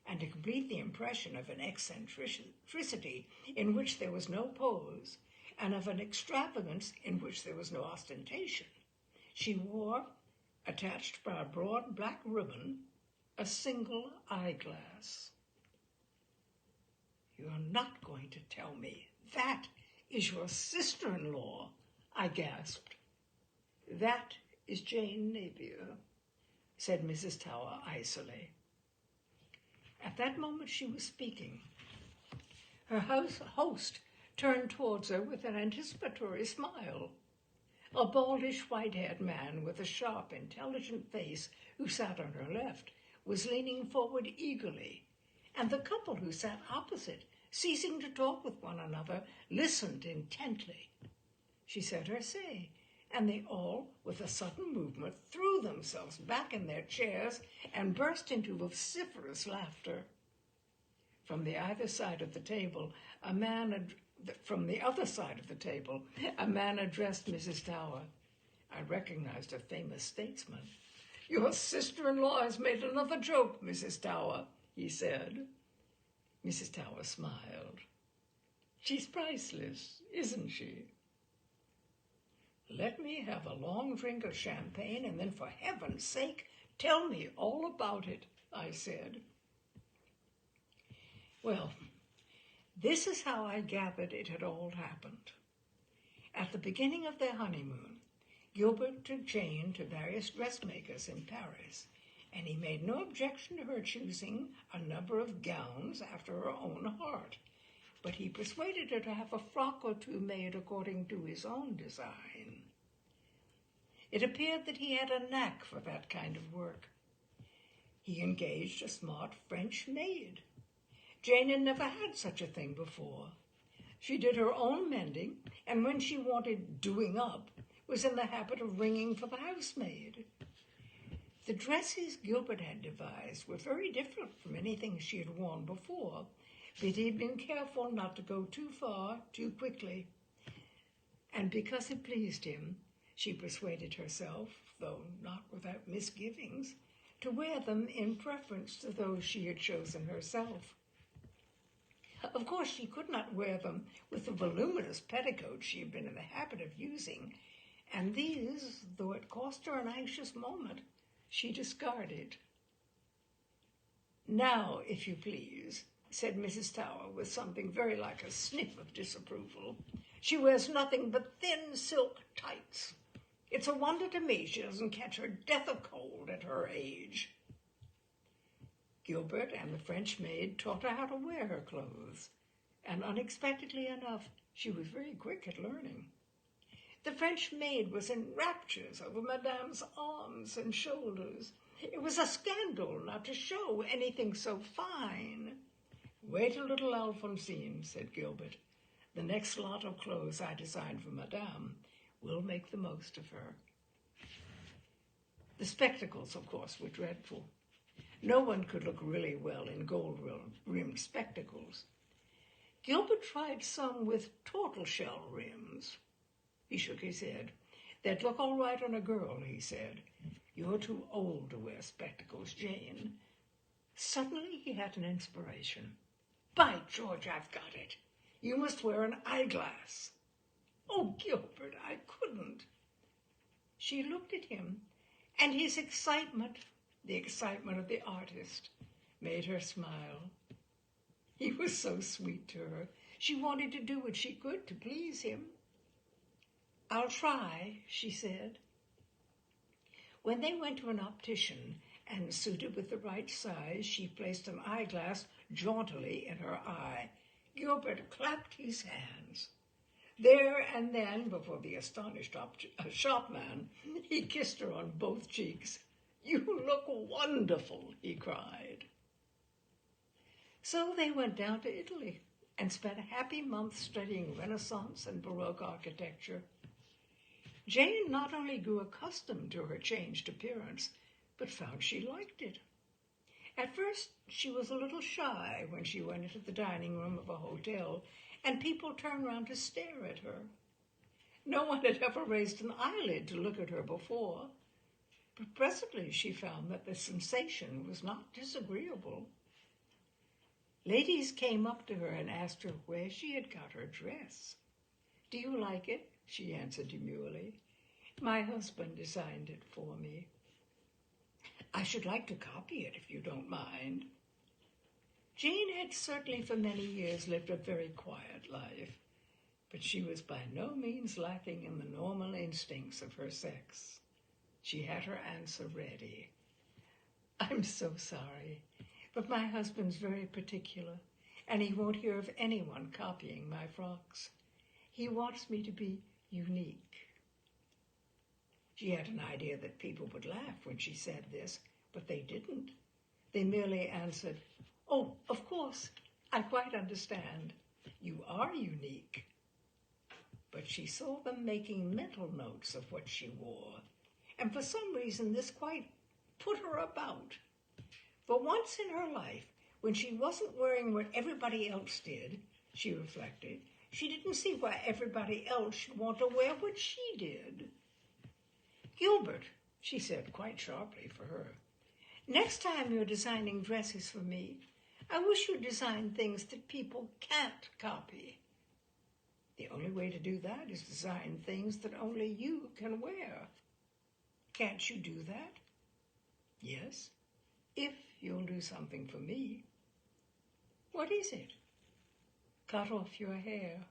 And to complete the impression of an eccentricity in which there was no pose, and of an extravagance in which there was no ostentation, she wore, attached by a broad black ribbon, a single eyeglass. "You're not going to tell me that is your sister-in-law," I gasped. "That is Jane Napier," said Mrs. Tower icily. At that moment she was speaking. Her host turned towards her with an anticipatory smile. A baldish, white-haired man with a sharp, intelligent face who sat on her left was leaning forward eagerly, and the couple who sat opposite, ceasing to talk with one another, listened intently. She said her say, and they all, with a sudden movement, threw themselves back in their chairs and burst into vociferous laughter. From the other side of the table, a man addressed Mrs. Tower. I recognized a famous statesman. "Your sister-in-law has made another joke, Mrs. Tower," he said. Mrs. Tower smiled. "She's priceless, isn't she?" "Let me have a long drink of champagne, and then for heaven's sake, tell me all about it," I said. Well, this is how I gathered it had all happened. At the beginning of their honeymoon, Gilbert took Jane to various dressmakers in Paris, and he made no objection to her choosing a number of gowns after her own heart, but he persuaded her to have a frock or two made according to his own design. It appeared that he had a knack for that kind of work. He engaged a smart French maid. Jane had never had such a thing before. She did her own mending, and when she wanted doing up, was in the habit of ringing for the housemaid. The dresses Gilbert had devised were very different from anything she had worn before, but he had been careful not to go too far, too quickly. And because it pleased him, she persuaded herself, though not without misgivings, to wear them in preference to those she had chosen herself. Of course, she could not wear them with the voluminous petticoats she had been in the habit of using, and these, though it cost her an anxious moment, she discarded. "Now, if you please," said Mrs. Tower with something very like a sniff of disapproval, "she wears nothing but thin silk tights. It's a wonder to me she doesn't catch her death of cold at her age." Gilbert and the French maid taught her how to wear her clothes, and unexpectedly enough, she was very quick at learning. The French maid was in raptures over Madame's arms and shoulders. It was a scandal not to show anything so fine. "Wait a little, Alphonsine," said Gilbert. "The next lot of clothes I designed for Madame will make the most of her." The spectacles, of course, were dreadful. No one could look really well in gold-rimmed spectacles. Gilbert tried some with tortoise-shell rims. He shook his head. "They'd look all right on a girl," he said. "You're too old to wear spectacles, Jane." Suddenly he had an inspiration. "By George, I've got it. You must wear an eyeglass." "Oh, Gilbert, I couldn't." She looked at him, and his excitement, the excitement of the artist, made her smile. He was so sweet to her. She wanted to do what she could to please him. "I'll try," she said. When they went to an optician and, suited with the right size, she placed an eyeglass jauntily in her eye, Gilbert clapped his hands. There and then, before the astonished shopman, he kissed her on both cheeks. "You look wonderful," he cried. So they went down to Italy and spent a happy month studying Renaissance and Baroque architecture. Jane not only grew accustomed to her changed appearance, but found she liked it. At first, she was a little shy when she went into the dining room of a hotel and people turned round to stare at her. No one had ever raised an eyelid to look at her before, but presently she found that the sensation was not disagreeable. Ladies came up to her and asked her where she had got her dress. "Do you like it?" she answered demurely. "My husband designed it for me." "I should like to copy it if you don't mind." Jane had certainly for many years lived a very quiet life, but she was by no means lacking in the normal instincts of her sex. She had her answer ready. "I'm so sorry, but my husband's very particular, and he won't hear of anyone copying my frocks. He wants me to be unique." She had an idea that people would laugh when she said this, but they didn't. They merely answered, "Oh, of course, I quite understand. You are unique." But she saw them making mental notes of what she wore, and for some reason this quite put her about. For once in her life, when she wasn't wearing what everybody else did, she reflected, she didn't see why everybody else should want to wear what she did. "Gilbert," she said quite sharply for her, "next time you're designing dresses for me, I wish you'd design things that people can't copy." "The only way to do that is to design things that only you can wear." "Can't you do that?" "Yes, if you'll do something for me." "What is it?" "Cut off your hair."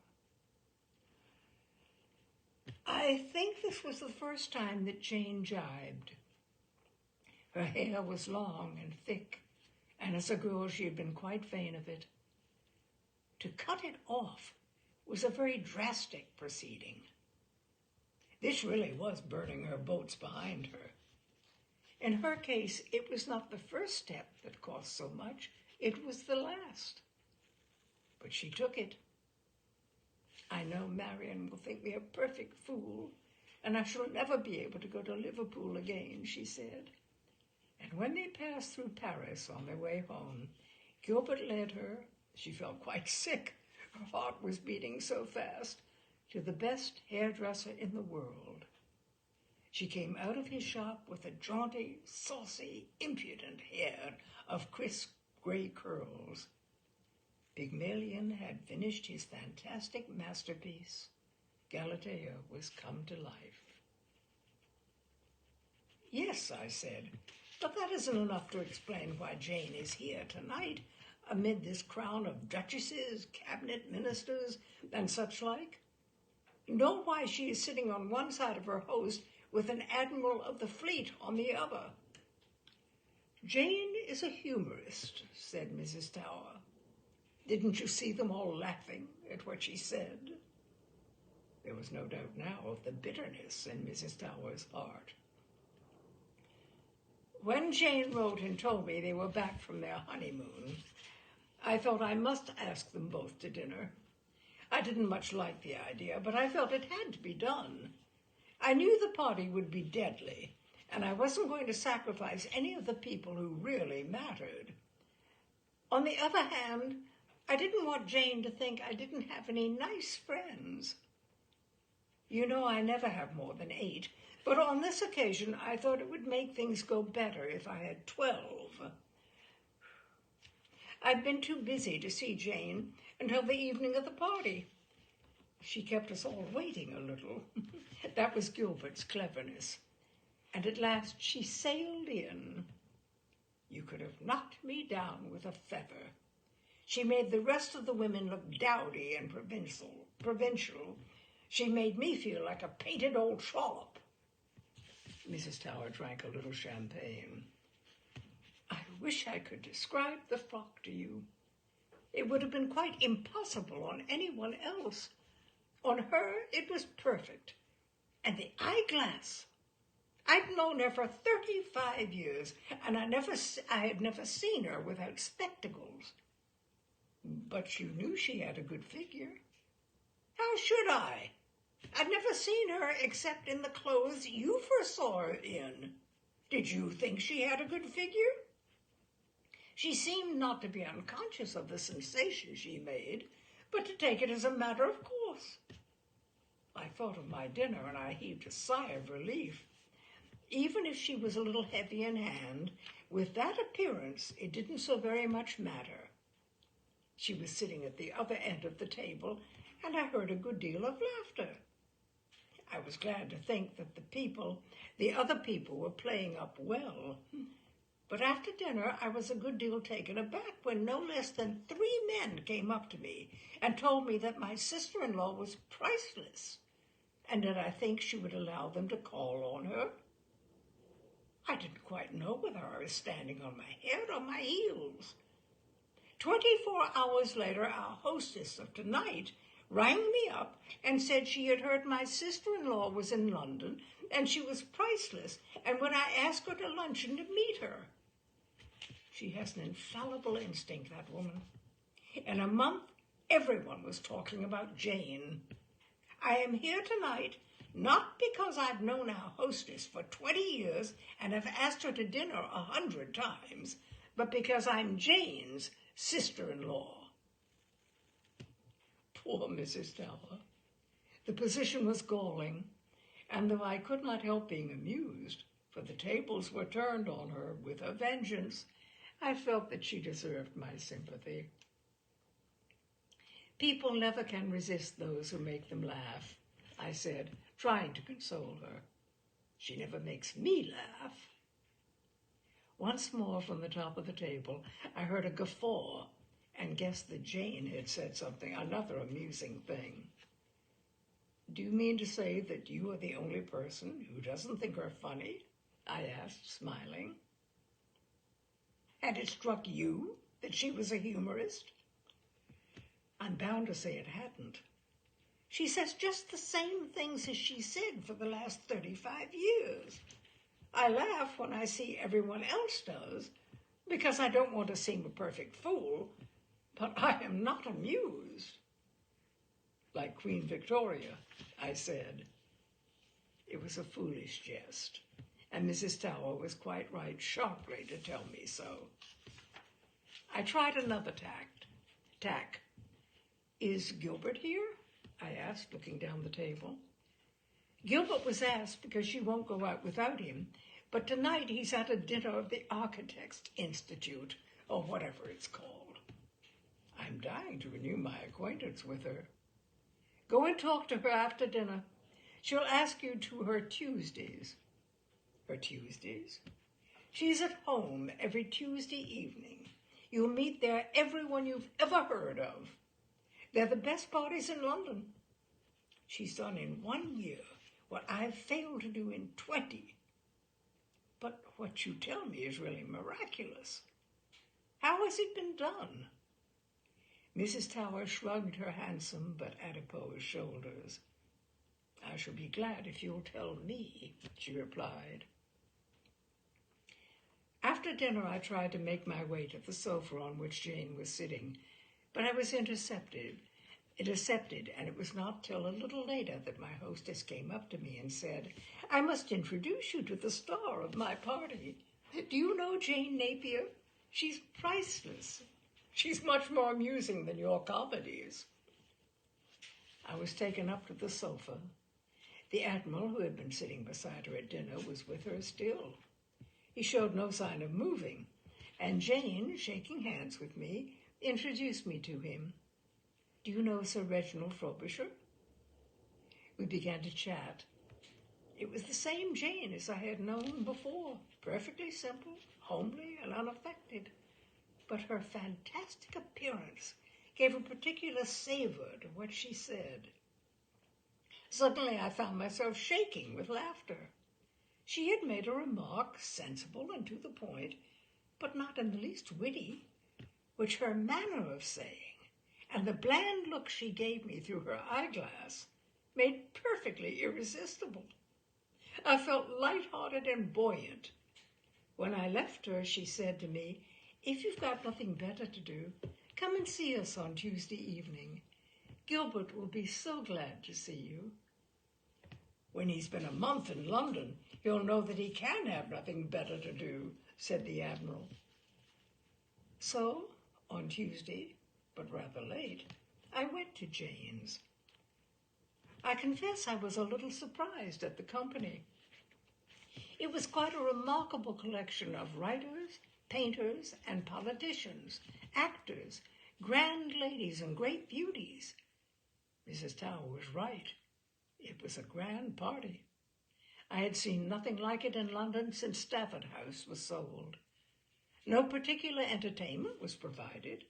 I think this was the first time that Jane jibed. Her hair was long and thick, and as a girl she had been quite vain of it. To cut it off was a very drastic proceeding. This really was burning her boats behind her. In her case, it was not the first step that cost so much, it was the last. But she took it. "I know Marion will think me a perfect fool, and I shall never be able to go to Liverpool again," she said. And when they passed through Paris on their way home, Gilbert led her, she felt quite sick, her heart was beating so fast, to the best hairdresser in the world. She came out of his shop with a jaunty, saucy, impudent hair of crisp grey curls. Pygmalion had finished his fantastic masterpiece. Galatea was come to life. "Yes," I said, "but that isn't enough to explain why Jane is here tonight, amid this crown of duchesses, cabinet ministers, and such like. Nor why she is sitting on one side of her host with an admiral of the fleet on the other." "Jane is a humorist," said Mrs. Tower. "Didn't you see them all laughing at what she said?" There was no doubt now of the bitterness in Mrs. Tower's heart. When Jane wrote and told me they were back from their honeymoon, I felt I must ask them both to dinner. I didn't much like the idea, but I felt it had to be done. I knew the party would be deadly, and I wasn't going to sacrifice any of the people who really mattered. On the other hand, I didn't want Jane to think I didn't have any nice friends. You know I never have more than 8, but on this occasion I thought it would make things go better if I had 12. I'd been too busy to see Jane until the evening of the party. She kept us all waiting a little. That was Gilbert's cleverness. And at last she sailed in. You could have knocked me down with a feather. She made the rest of the women look dowdy and provincial. She made me feel like a painted old trollop. Mrs. Tower drank a little champagne. I wish I could describe the frock to you. It would have been quite impossible on anyone else. On her, it was perfect. And the eyeglass. I'd known her for 35 years, and I had never seen her without spectacles. But you knew she had a good figure. How should I? I'd never seen her except in the clothes you first saw her in. Did you think she had a good figure? She seemed not to be unconscious of the sensation she made, but to take it as a matter of course. I thought of my dinner, and I heaved a sigh of relief. Even if she was a little heavy in hand, with that appearance, it didn't so very much matter. She was sitting at the other end of the table, and I heard a good deal of laughter. I was glad to think that the other people were playing up well. But after dinner, I was a good deal taken aback when no less than 3 men came up to me and told me that my sister-in-law was priceless, and did I think she would allow them to call on her? I didn't quite know whether I was standing on my head or my heels. 24 hours later, our hostess of tonight rang me up and said she had heard my sister-in-law was in London and she was priceless, and would I ask her to luncheon to meet her? She has an infallible instinct, that woman. In a month, everyone was talking about Jane. I am here tonight not because I've known our hostess for 20 years and have asked her to dinner 100 times, but because I'm Jane's sister-in-law. Poor Mrs. Tower. The position was galling, and though I could not help being amused, for the tables were turned on her with a vengeance, I felt that she deserved my sympathy. People never can resist those who make them laugh, I said, trying to console her. She never makes me laugh. Once more from the top of the table, I heard a guffaw and guessed that Jane had said another amusing thing. Do you mean to say that you are the only person who doesn't think her funny? I asked, smiling. Had it struck you that she was a humorist? I'm bound to say it hadn't. She says just the same things as she said for the last 35 years. I laugh when I see everyone else does, because I don't want to seem a perfect fool, but I am not amused. Like Queen Victoria, I said. It was a foolish jest, and Mrs. Tower was quite right sharply to tell me so. I tried another tack. Is Gilbert here? I asked, looking down the table. Gilbert was asked because she won't go out without him, but tonight he's at a dinner of the Architects' Institute, or whatever it's called. I'm dying to renew my acquaintance with her. Go and talk to her after dinner. She'll ask you to her Tuesdays. Her Tuesdays? She's at home every Tuesday evening. You'll meet there everyone you've ever heard of. They're the best parties in London. She's done in 1 year what I've failed to do in 20. But what you tell me is really miraculous. How has it been done? Mrs. Tower shrugged her handsome but adipose shoulders. I shall be glad if you'll tell me, she replied. After dinner, I tried to make my way to the sofa on which Jane was sitting, but I was intercepted, and it was not till a little later that my hostess came up to me and said, I must introduce you to the star of my party. Do you know Jane Napier? She's priceless. She's much more amusing than your comedies. I was taken up to the sofa. The Admiral, who had been sitting beside her at dinner, was with her still. He showed no sign of moving, and Jane, shaking hands with me, introduced me to him. Do you know Sir Reginald Frobisher? We began to chat. It was the same Jane as I had known before, perfectly simple, homely, and unaffected. But her fantastic appearance gave a particular savor to what she said. Suddenly I found myself shaking with laughter. She had made a remark, sensible and to the point, but not in the least witty, which her manner of saying and the bland look she gave me through her eyeglass made perfectly irresistible. I felt light-hearted and buoyant. When I left her, she said to me, "If you've got nothing better to do, come and see us on Tuesday evening. Gilbert will be so glad to see you." "When he's been a month in London, he'll know that he can have nothing better to do," said the Admiral. So, on Tuesday, but rather late, I went to Jane's. I confess I was a little surprised at the company. It was quite a remarkable collection of writers, painters, and politicians, actors, grand ladies, and great beauties. Mrs. Tower was right. It was a grand party. I had seen nothing like it in London since Stafford House was sold. No particular entertainment was provided.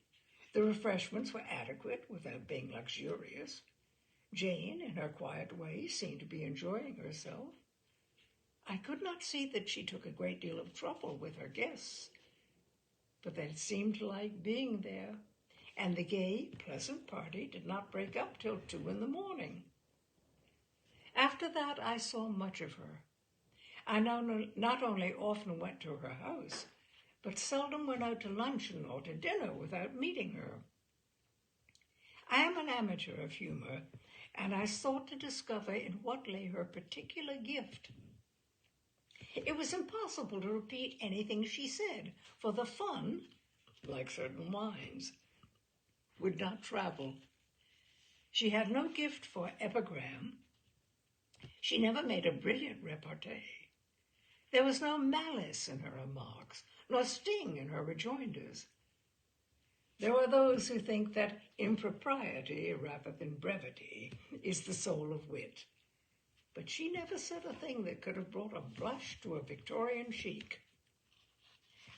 The refreshments were adequate without being luxurious. Jane, in her quiet way, seemed to be enjoying herself. I could not see that she took a great deal of trouble with her guests, but they seemed to like being there, and the gay, pleasant party did not break up till 2 a.m. After that, I saw much of her. I not only often went to her house, but seldom went out to luncheon or to dinner without meeting her. I am an amateur of humor, and I sought to discover in what lay her particular gift. It was impossible to repeat anything she said, for the fun, like certain wines, would not travel. She had no gift for epigram. She never made a brilliant repartee. There was no malice in her remarks, nor sting in her rejoinders. There are those who think that impropriety rather than brevity is the soul of wit. But she never said a thing that could have brought a blush to a Victorian chic.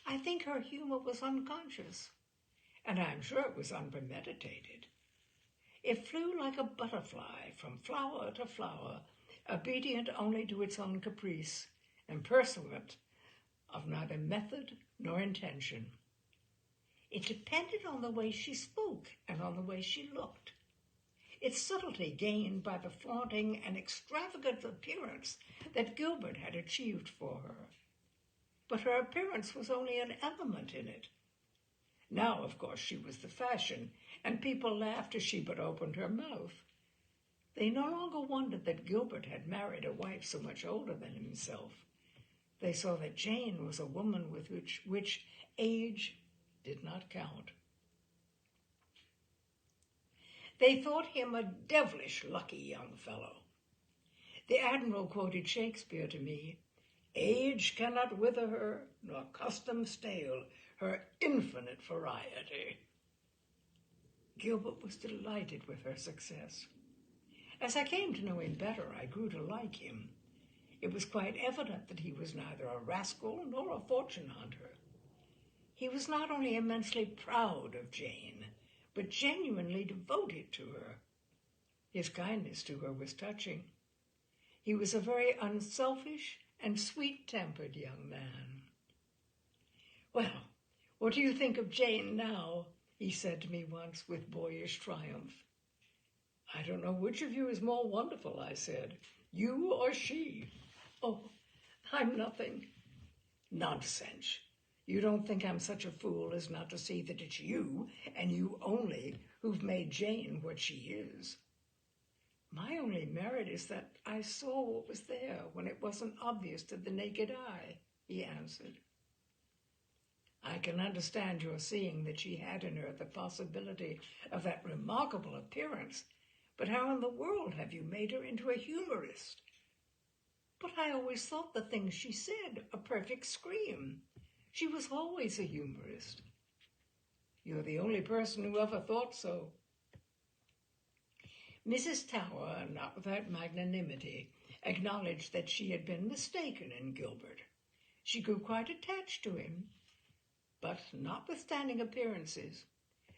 I think her humor was unconscious, and I am sure it was unpremeditated. It flew like a butterfly from flower to flower, obedient only to its own caprice, and pursuant of neither method nor intention. It depended on the way she spoke and on the way she looked. Its subtlety gained by the flaunting and extravagant appearance that Gilbert had achieved for her. But her appearance was only an element in it. Now, of course, she was the fashion, and people laughed as she but opened her mouth. They no longer wondered that Gilbert had married a wife so much older than himself. They saw that Jane was a woman with which age did not count. They thought him a devilish lucky young fellow. The Admiral quoted Shakespeare to me, "Age cannot wither her, nor custom stale her infinite variety." Gilbert was delighted with her success. As I came to know him better, I grew to like him. It was quite evident that he was neither a rascal nor a fortune hunter. He was not only immensely proud of Jane, but genuinely devoted to her. His kindness to her was touching. He was a very unselfish and sweet-tempered young man. "Well, what do you think of Jane now?" he said to me once with boyish triumph. "I don't know which of you is more wonderful," I said, "you or she." "Oh, I'm nothing." "Nonsense. You don't think I'm such a fool as not to see that it's you, and you only, who've made Jane what she is." "My only merit is that I saw what was there when it wasn't obvious to the naked eye," he answered. "I can understand your seeing that she had in her the possibility of that remarkable appearance, but how in the world have you made her into a humorist?" "But I always thought the things she said a perfect scream. She was always a humorist." "You're the only person who ever thought so." Mrs. Tower, not without magnanimity, acknowledged that she had been mistaken in Gilbert. She grew quite attached to him, but notwithstanding appearances,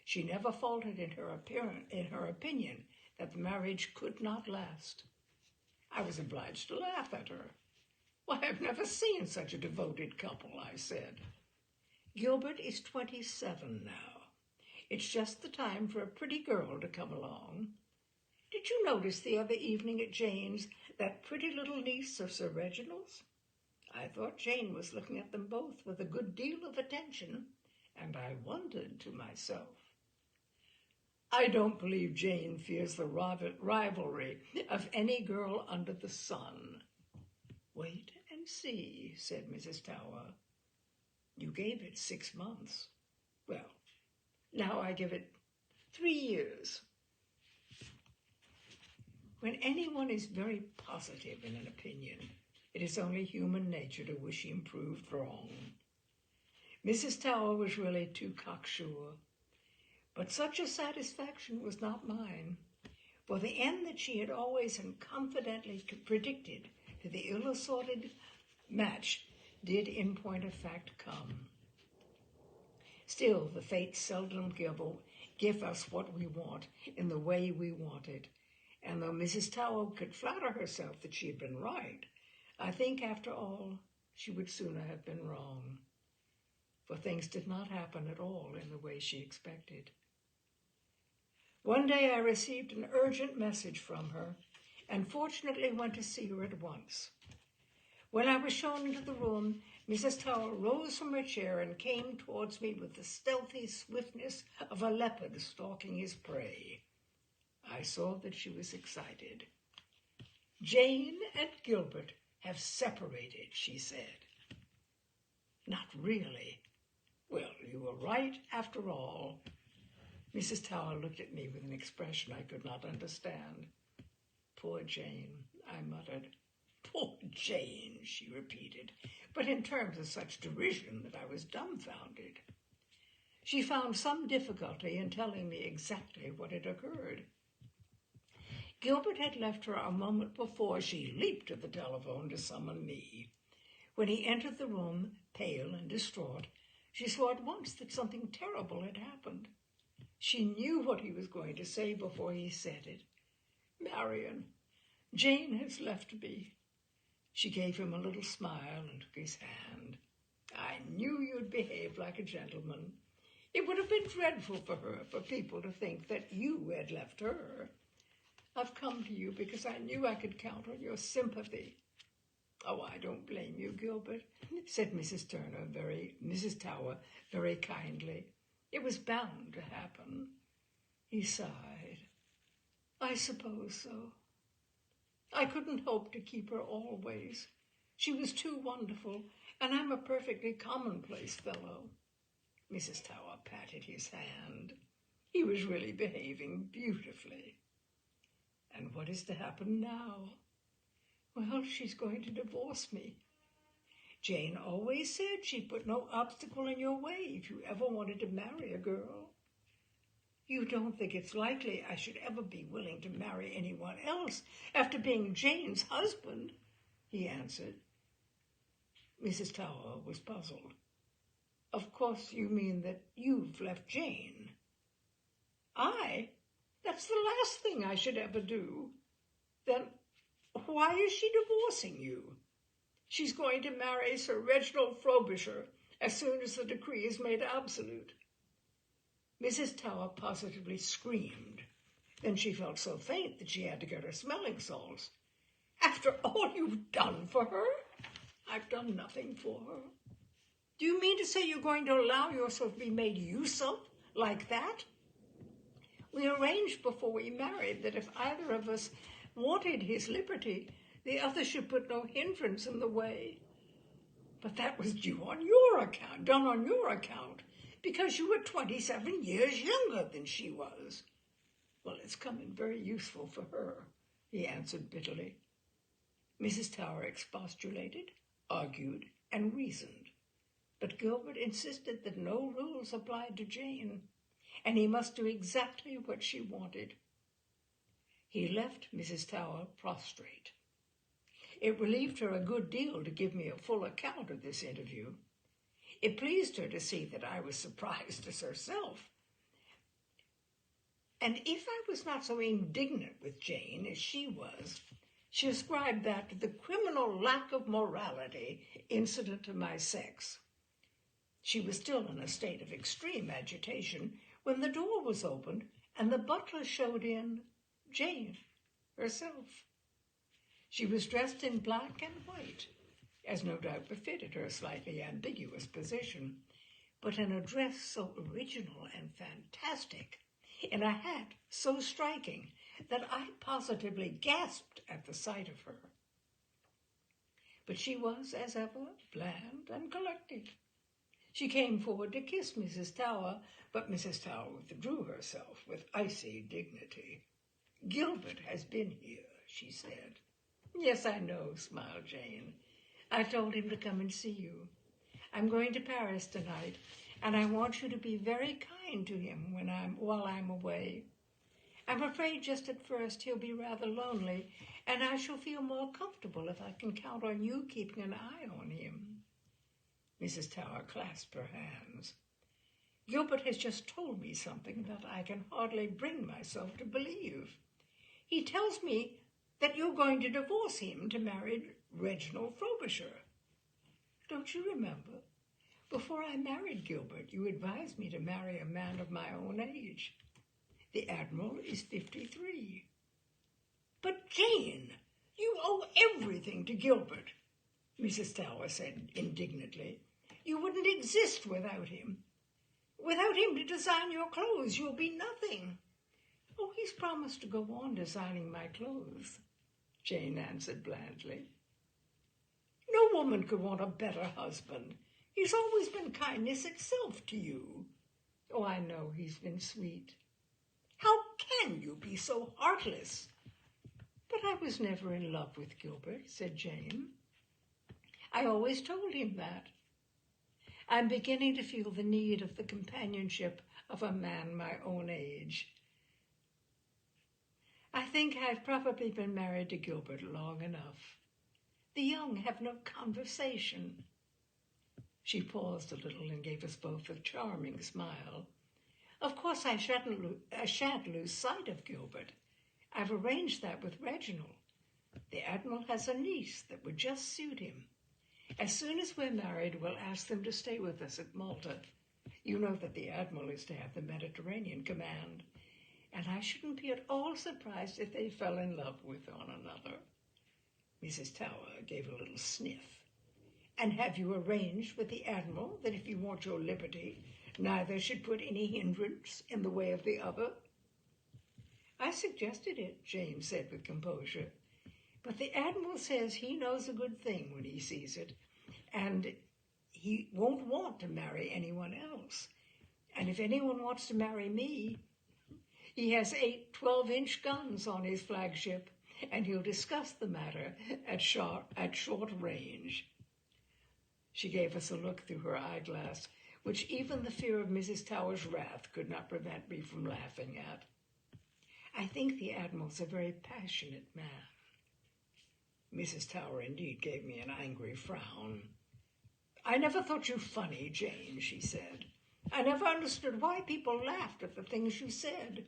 she never faltered in her opinion that the marriage could not last. I was obliged to laugh at her. Why, I've never seen such a devoted couple, I said. Gilbert is 27 now. It's just the time for a pretty girl to come along. Did you notice the other evening at Jane's that pretty little niece of Sir Reginald's? I thought Jane was looking at them both with a good deal of attention, and I wondered to myself. I don't believe Jane fears the rivalry of any girl under the sun. Wait and see, said Mrs. Tower. You gave it 6 months. Well, now I give it 3 years. When anyone is very positive in an opinion, it is only human nature to wish him proved wrong. Mrs. Tower was really too cocksure, but such a satisfaction was not mine, for the end that she had always and confidently predicted to the ill-assorted match did in point of fact come. Still, the fates seldom give us what we want in the way we want it, and though Mrs. Tower could flatter herself that she had been right, I think, after all, she would sooner have been wrong, for things did not happen at all in the way she expected. One day I received an urgent message from her, and fortunately went to see her at once. When I was shown into the room, Mrs. Tower rose from her chair and came towards me with the stealthy swiftness of a leopard stalking his prey. I saw that she was excited. Jane and Gilbert have separated, she said. Not really. Well, you were right after all. Mrs. Tower looked at me with an expression I could not understand. Poor Jane, I muttered. Poor Jane, she repeated, but in terms of such derision that I was dumbfounded. She found some difficulty in telling me exactly what had occurred. Gilbert had left her a moment before she leaped to the telephone to summon me. When he entered the room, pale and distraught, she saw at once that something terrible had happened. She knew what he was going to say before he said it. Marion, Jane has left me. She gave him a little smile and took his hand. I knew you'd behave like a gentleman. It would have been dreadful for her, for people to think that you had left her. I've come to you because I knew I could count on your sympathy. Oh, I don't blame you, Gilbert, said Mrs. Tower very kindly. It was bound to happen. He sighed. I suppose so. I couldn't hope to keep her always. She was too wonderful, and I'm a perfectly commonplace fellow. Mrs. Tower patted his hand. He was really behaving beautifully. And what is to happen now? Well, she's going to divorce me. Jane always said she'd put no obstacle in your way if you ever wanted to marry a girl. You don't think it's likely I should ever be willing to marry anyone else after being Jane's husband, he answered. Mrs. Tower was puzzled. Of course you mean that you've left Jane. I? That's the last thing I should ever do. Then why is she divorcing you? She's going to marry Sir Reginald Frobisher as soon as the decree is made absolute. Mrs. Tower positively screamed. Then she felt so faint that she had to get her smelling salts. After all you've done for her? I've done nothing for her. Do you mean to say you're going to allow yourself to be made use of like that? We arranged before we married that if either of us wanted his liberty, the other should put no hindrance in the way. But that was done on your account, because you were 27 years younger than she was. Well, it's come in very useful for her, he answered bitterly. Mrs. Tower expostulated, argued, and reasoned, but Gilbert insisted that no rules applied to Jane, and he must do exactly what she wanted. He left Mrs. Tower prostrate. It relieved her a good deal to give me a full account of this interview. It pleased her to see that I was surprised as herself. And if I was not so indignant with Jane as she was, She ascribed that to the criminal lack of morality incident to my sex. She was still in a state of extreme agitation when the door was opened and the butler showed in Jane herself. She was dressed in black and white, as no doubt befitted her slightly ambiguous position, but in a dress so original and fantastic, in a hat so striking, that I positively gasped at the sight of her. But she was, as ever, bland and collected. She came forward to kiss Mrs. Tower, but Mrs. Tower withdrew herself with icy dignity. "Gilbert has been here," she said. "Yes, I know," smiled Jane. "I told him to come and see you. I'm going to Paris tonight, and I want you to be very kind to him while I'm away. I'm afraid just at first he'll be rather lonely, and I shall feel more comfortable if I can count on you keeping an eye on him." Mrs. Tower clasped her hands. "Gilbert has just told me something that I can hardly bring myself to believe. He tells me that you're going to divorce him to marry Reginald Frobisher. Don't you remember? Before I married Gilbert, you advised me to marry a man of my own age. The Admiral is 53. "But, Jane, you owe everything to Gilbert," Mrs. Tower said indignantly. "You wouldn't exist without him. Without him to design your clothes, you'll be nothing." "Oh, he's promised to go on designing my clothes," Jane answered blandly. "No woman could want a better husband. He's always been kindness itself to you." "Oh, I know he's been sweet." "How can you be so heartless?" "But I was never in love with Gilbert," said Jane. "I always told him that. I'm beginning to feel the need of the companionship of a man my own age. I think I've probably been married to Gilbert long enough. The young have no conversation." She paused a little and gave us both a charming smile. "Of course I shan't lose sight of Gilbert. I've arranged that with Reginald. The Admiral has a niece that would just suit him. As soon as we're married, we'll ask them to stay with us at Malta. You know that the Admiral is to have the Mediterranean command, and I shouldn't be at all surprised if they fell in love with one another." Mrs. Tower gave a little sniff. "And have you arranged with the Admiral that if you want your liberty, neither should put any hindrance in the way of the other?" "I suggested it," James said with composure. "But the Admiral says he knows a good thing when he sees it, and he won't want to marry anyone else. And if anyone wants to marry me, he has 8 12-inch guns on his flagship, and he'll discuss the matter at short range." She gave us a look through her eyeglass, which even the fear of Mrs. Tower's wrath could not prevent me from laughing at. "I think the Admiral's a very passionate man." Mrs. Tower indeed gave me an angry frown. "I never thought you funny, Jane," she said. "I never understood why people laughed at the things you said."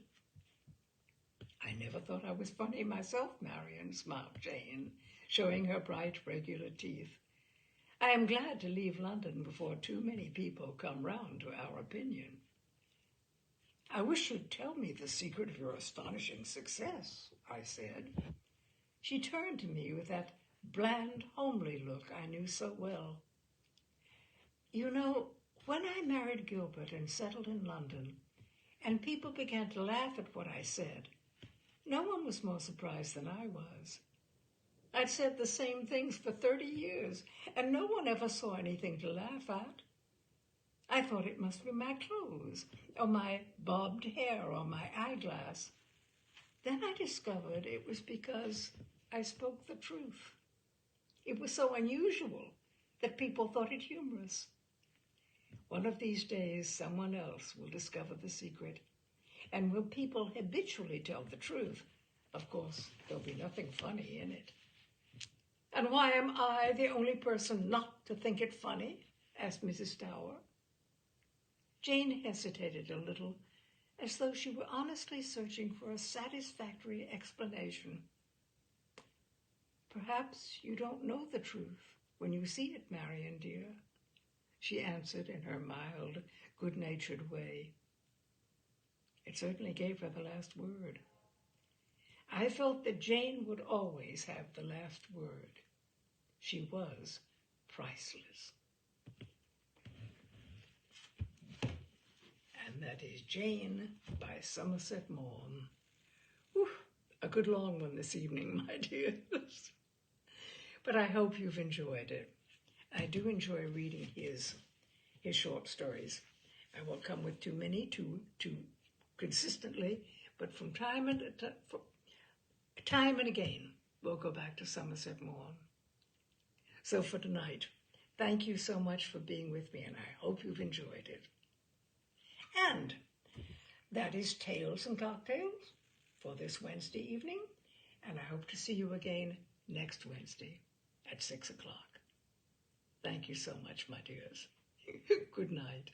"I never thought I was funny myself, Marion," smiled Jane, showing her bright, regular teeth. "I am glad to leave London before too many people come round to our opinion." "I wish you'd tell me the secret of your astonishing success," I said. She turned to me with that bland, homely look I knew so well. "You know, when I married Gilbert and settled in London, and people began to laugh at what I said, no one was more surprised than I was. I'd said the same things for 30 years, and no one ever saw anything to laugh at. I thought it must be my clothes, or my bobbed hair, or my eyeglass. Then I discovered it was because I spoke the truth. It was so unusual that people thought it humorous. One of these days, someone else will discover the secret, and when people habitually tell the truth, of course, there'll be nothing funny in it." "And why am I the only person not to think it funny?" asked Mrs. Tower. Jane hesitated a little, as though she were honestly searching for a satisfactory explanation. Perhaps you don't know the truth when you see it, Marian, dear, she answered in her mild, good-natured way. It certainly gave her the last word. I felt that Jane would always have the last word. She was priceless. And that is Jane by Somerset Maugham. Whew, a good long one this evening, my dears. But I hope you've enjoyed it. I do enjoy reading his short stories. I won't come with too many, too consistently, but from time and again, we'll go back to Somerset Maugham. So for tonight, thank you so much for being with me, and I hope you've enjoyed it. And that is Tales and Cocktails for this Wednesday evening, and I hope to see you again next Wednesday at 6 o'clock. Thank you so much, my dears. Good night.